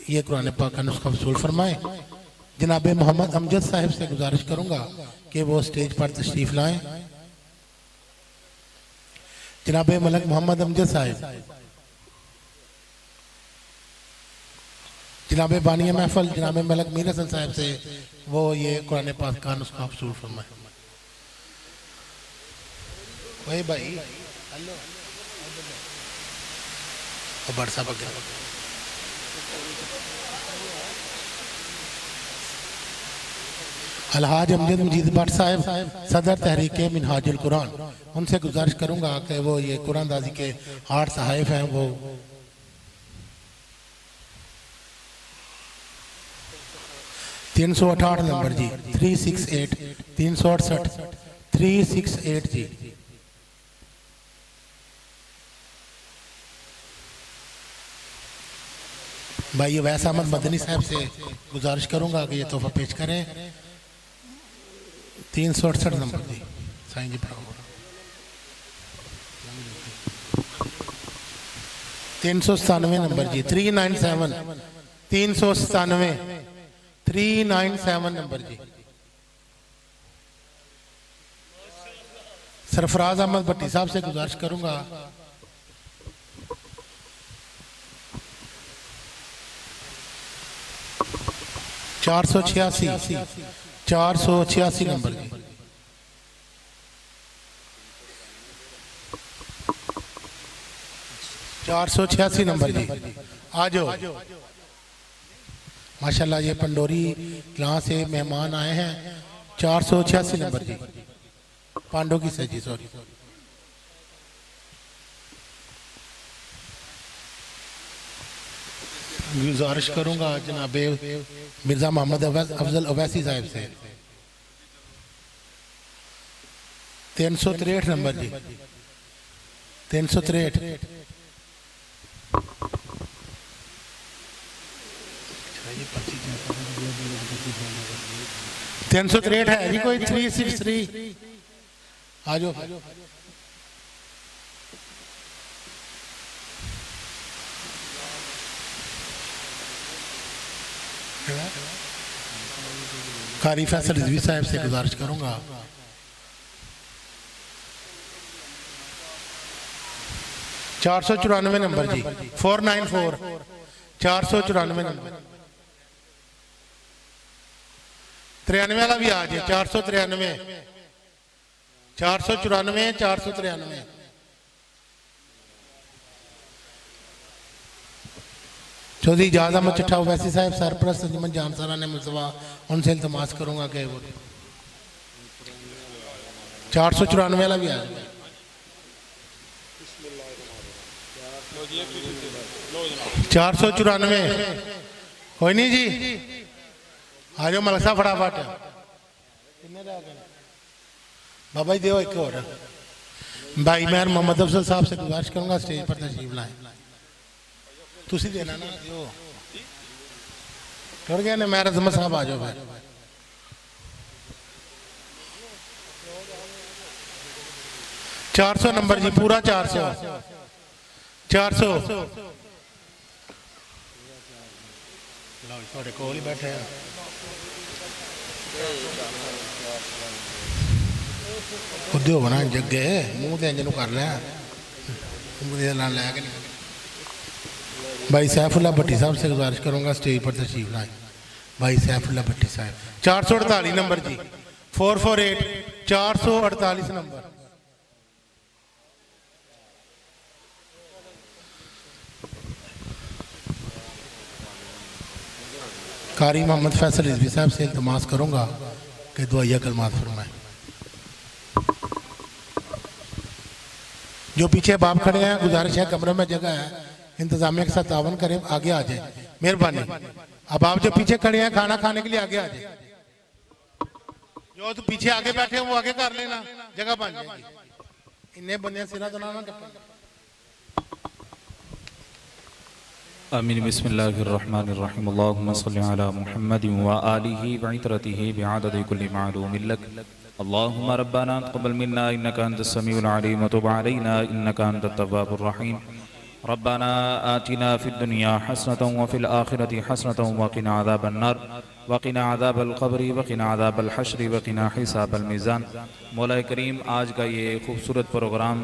ये कुरान पाक का नुस्खा वसूल फरमाएँ। जनाब मोहम्मद अमजद साहब से गुजारिश करूँगा कि वो स्टेज पर तशरीफ़ लाएँ। जनाब मलक मोहम्मद अमजद साहब, जनाब बानिया महफल जनाब मलक मीर हसन साहब से वो ये कुरान पाक का नुस्खा वसूल फरमाए। वही भाई बड़ साहब अलहाज अमजद मजीद भट्ट साहब सदर तहरीक मिनहाजुल कुरान, उनसे गुजारिश करूंगा कि वो ये कुरान दाजी के 8 सहाइफ हैं वो 368 नंबर जी 368 368 368 जी। भाई अवैस अहमद मदनी साहब से गुजारिश करूंगा कि ये तोहफा पेश करें। 368 नंबर जी साईं जी पढ़ाओ। 397 नंबर जी 397 397 397 नंबर जी। सरफराज अहमद भट्टी साहब से गुजारिश करूंगा। 486 486 नंबर जी। 486 नंबर जी आ जाओ। माशाल्लाह ये पंडोरी यहाँ से मेहमान आए हैं। 486 नंबर जी पांडो की सजी सॉरी। गुजारिश करूंगा जनाबे मिर्जा मोहम्मद अफजल अवैसी साहब से। 363 नंबर जी 363 363 है जी कोई 363 आ जाओ। कारी फैसल रिजवी साहब से गुजारिश करूंगा। 494 नंबर जी 494 494 नंबर 93 वाला भी आ जाए। 493 494 493 चौधरी इजाज़ अहमद चिट्ठा ओवैसी साहब सरपरस्त अंजुमन जानसारा ने मुलतवा उनसे इल्तमास करूंगा कि वो 494 वाला भी आ जाए। 494 कोई नहीं जी आ जाओ मलसा फटाफट। बाबा जी देव एक और भाई मैं मोहम्मद अफजल साहब से गुजारिश करूंगा स्टेज पर तशरीफ लाएं। तुसी देना ना दियो टुर गया ने मैं रज़म साहब आ जाओ भाई। चार सौ नंबर जी पूरा 400 400 थोड़े कोल ही बैठे हैं। उद्योग बना जगे मुंह ते इंजन कर लिया लैके भाई सैफुल्ला भट्टी साहब से गुजारिश करूंगा स्टेज पर तशरीफ लाएं। भाई सैफुल्ला भट्टी साहब 448 नंबर जी 448 448 नंबर। कारी मोहम्मद फैसल रिजवी साहब से इल्तमास करूंगा कि दुआया कलमात फरमाएं। जो पीछे बाप खड़े हैं गुजारिश है कमरे में जगह है इंतजामिया के साथ तावन करें आगे आ जाए मेहरबानी। अब आप जो पीछे खड़े हैं खाना खाने के लिए आगे आ जाए। जो तो पीछे आगे बैठे हैं वो आगे कर लेना जगह बन जाएगी। इन्हें बंदे सिरा तो ना आमीन बिस्मिल्लाहिर्रहमानिर्रहीम अल्लाहुम्मा सल्लि अला मुहम्मद व आलिहि व इतरतिहि बिअददि कुल्लि मालूमिन लक अल्लाहुम्मा रब्बना तक़ब्बल मिन्ना इन्नका अंतस समीउल अलीम व तुब अलैना इन्नका अंतत तव्वाबुर रहीम रब्बना आतिना फिद दुनिया हसनतन व फिल आखिरति हसनतन व क़िना अज़ाबन नार व क़िना अज़ाबल क़ब्रि व क़िना अज़ाबल हश्रि व क़िना हिसाबल मीज़ान। मौला करीम आज का ये खूबसूरत प्रोग्राम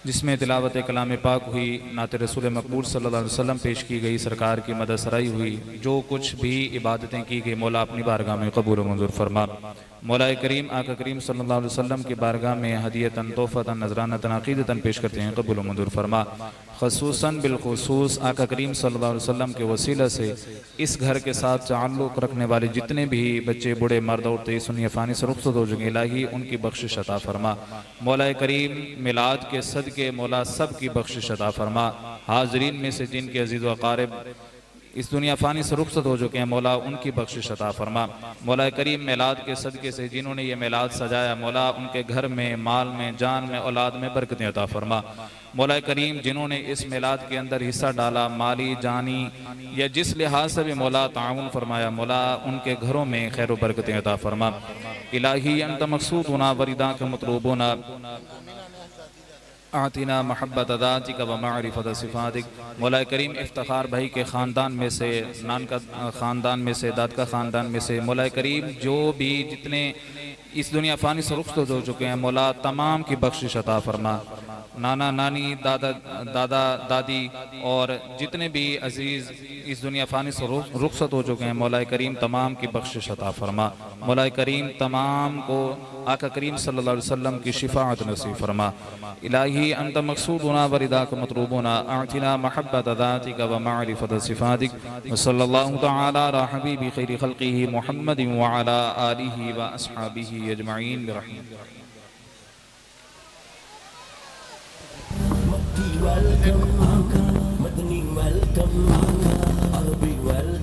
जिसमें तिलावत कलाम पाक हुई नात रसूल मकबूल सल्लल्लाहु अलैहि वसल्लम पेश की गई सरकार की मदद सराई हुई जो कुछ भी इबादतें की गई मौला अपनी बारगाह में कबूल मंजूर फरमा। मौला करीम आका करीम सल्लल्लाहु अलैहि वसल्लम की बारगाह में हदियतन तोहफ़तन नजरानतन अक़ीदतन पेश करते हैं कबूल मंजूर फरमा। ख़ुसूसन बिलख़ुसूस आका करीम सल्लल्लाहु अलैहि वसल्लम के वसीला से इस घर के साथ ताल्लुक़ रखने वाले जितने भी बच्चे बूढ़े मर्द औरतें सुनिए फ़ानी से रुख़्सत हो चुके इलाही उनकी बख्शिश अता फरमा। मौला करीम मिलाद के सदके मौला सब की बख्शिश अता फरमा। हाज़रीन में से जिनके अज़ीज़ व अक़ारिब इस दुनिया फ़ानी से रुखसत हो चुके हैं, मौला उनकी बख्शिश अता फरमा। मौला करीम मिलाद के सदक़े से जिन्होंने ये मिलाद सजाया, मौला उनके घर में, माल में, जान में, औलाद में बरकतें अता फरमा। मौला करीम जिन्होंने इस मिलाद के अंदर हिस्सा डाला, माली जानी या जिस लिहाज से भी मौला ताउन फरमाया, मौला उनके घरों में खैर बरकतें अता फरमा। इलाही अंत मक़सूदुना वरिदा के मतलूबुना आतिना महब्बत अदातिक व मारिफत सिफातिक। मौला करीम इफ्तिखार भाई के ख़ानदान में से, नान का ख़ानदान में से, दाद का ख़ानदान में से, मौला करीम जो भी जितने इस दुनिया फ़ानी से रुखसत हो चुके हैं, मौला तमाम की बख्शिश अता फरमा। नाना नानी, दादा दादा दादी और जितने भी अजीज़ इस दुनिया फ़ानी से रुखसत हो चुके हैं, मौला करीम तमाम की बख्शिश अता फरमा। मौला करीम तमाम को आका करीम सल्लल्लाहु अलैहि वसल्लम की शिफाअत नसीब फरमा। इलाही अंत मक़सूदुना वरिदा का मतलूबुना आतिना महब्बत ज़ातिक व मारिफत सिफातिक। सल्लल्लाहु तआला अला हबीबी खैरि खल्क़िही मुहम्मदिन व अला आलिही व अस्हाबिही अजमईन बिरहमतिक। Welcome, Madani welcome, I'll be welcome.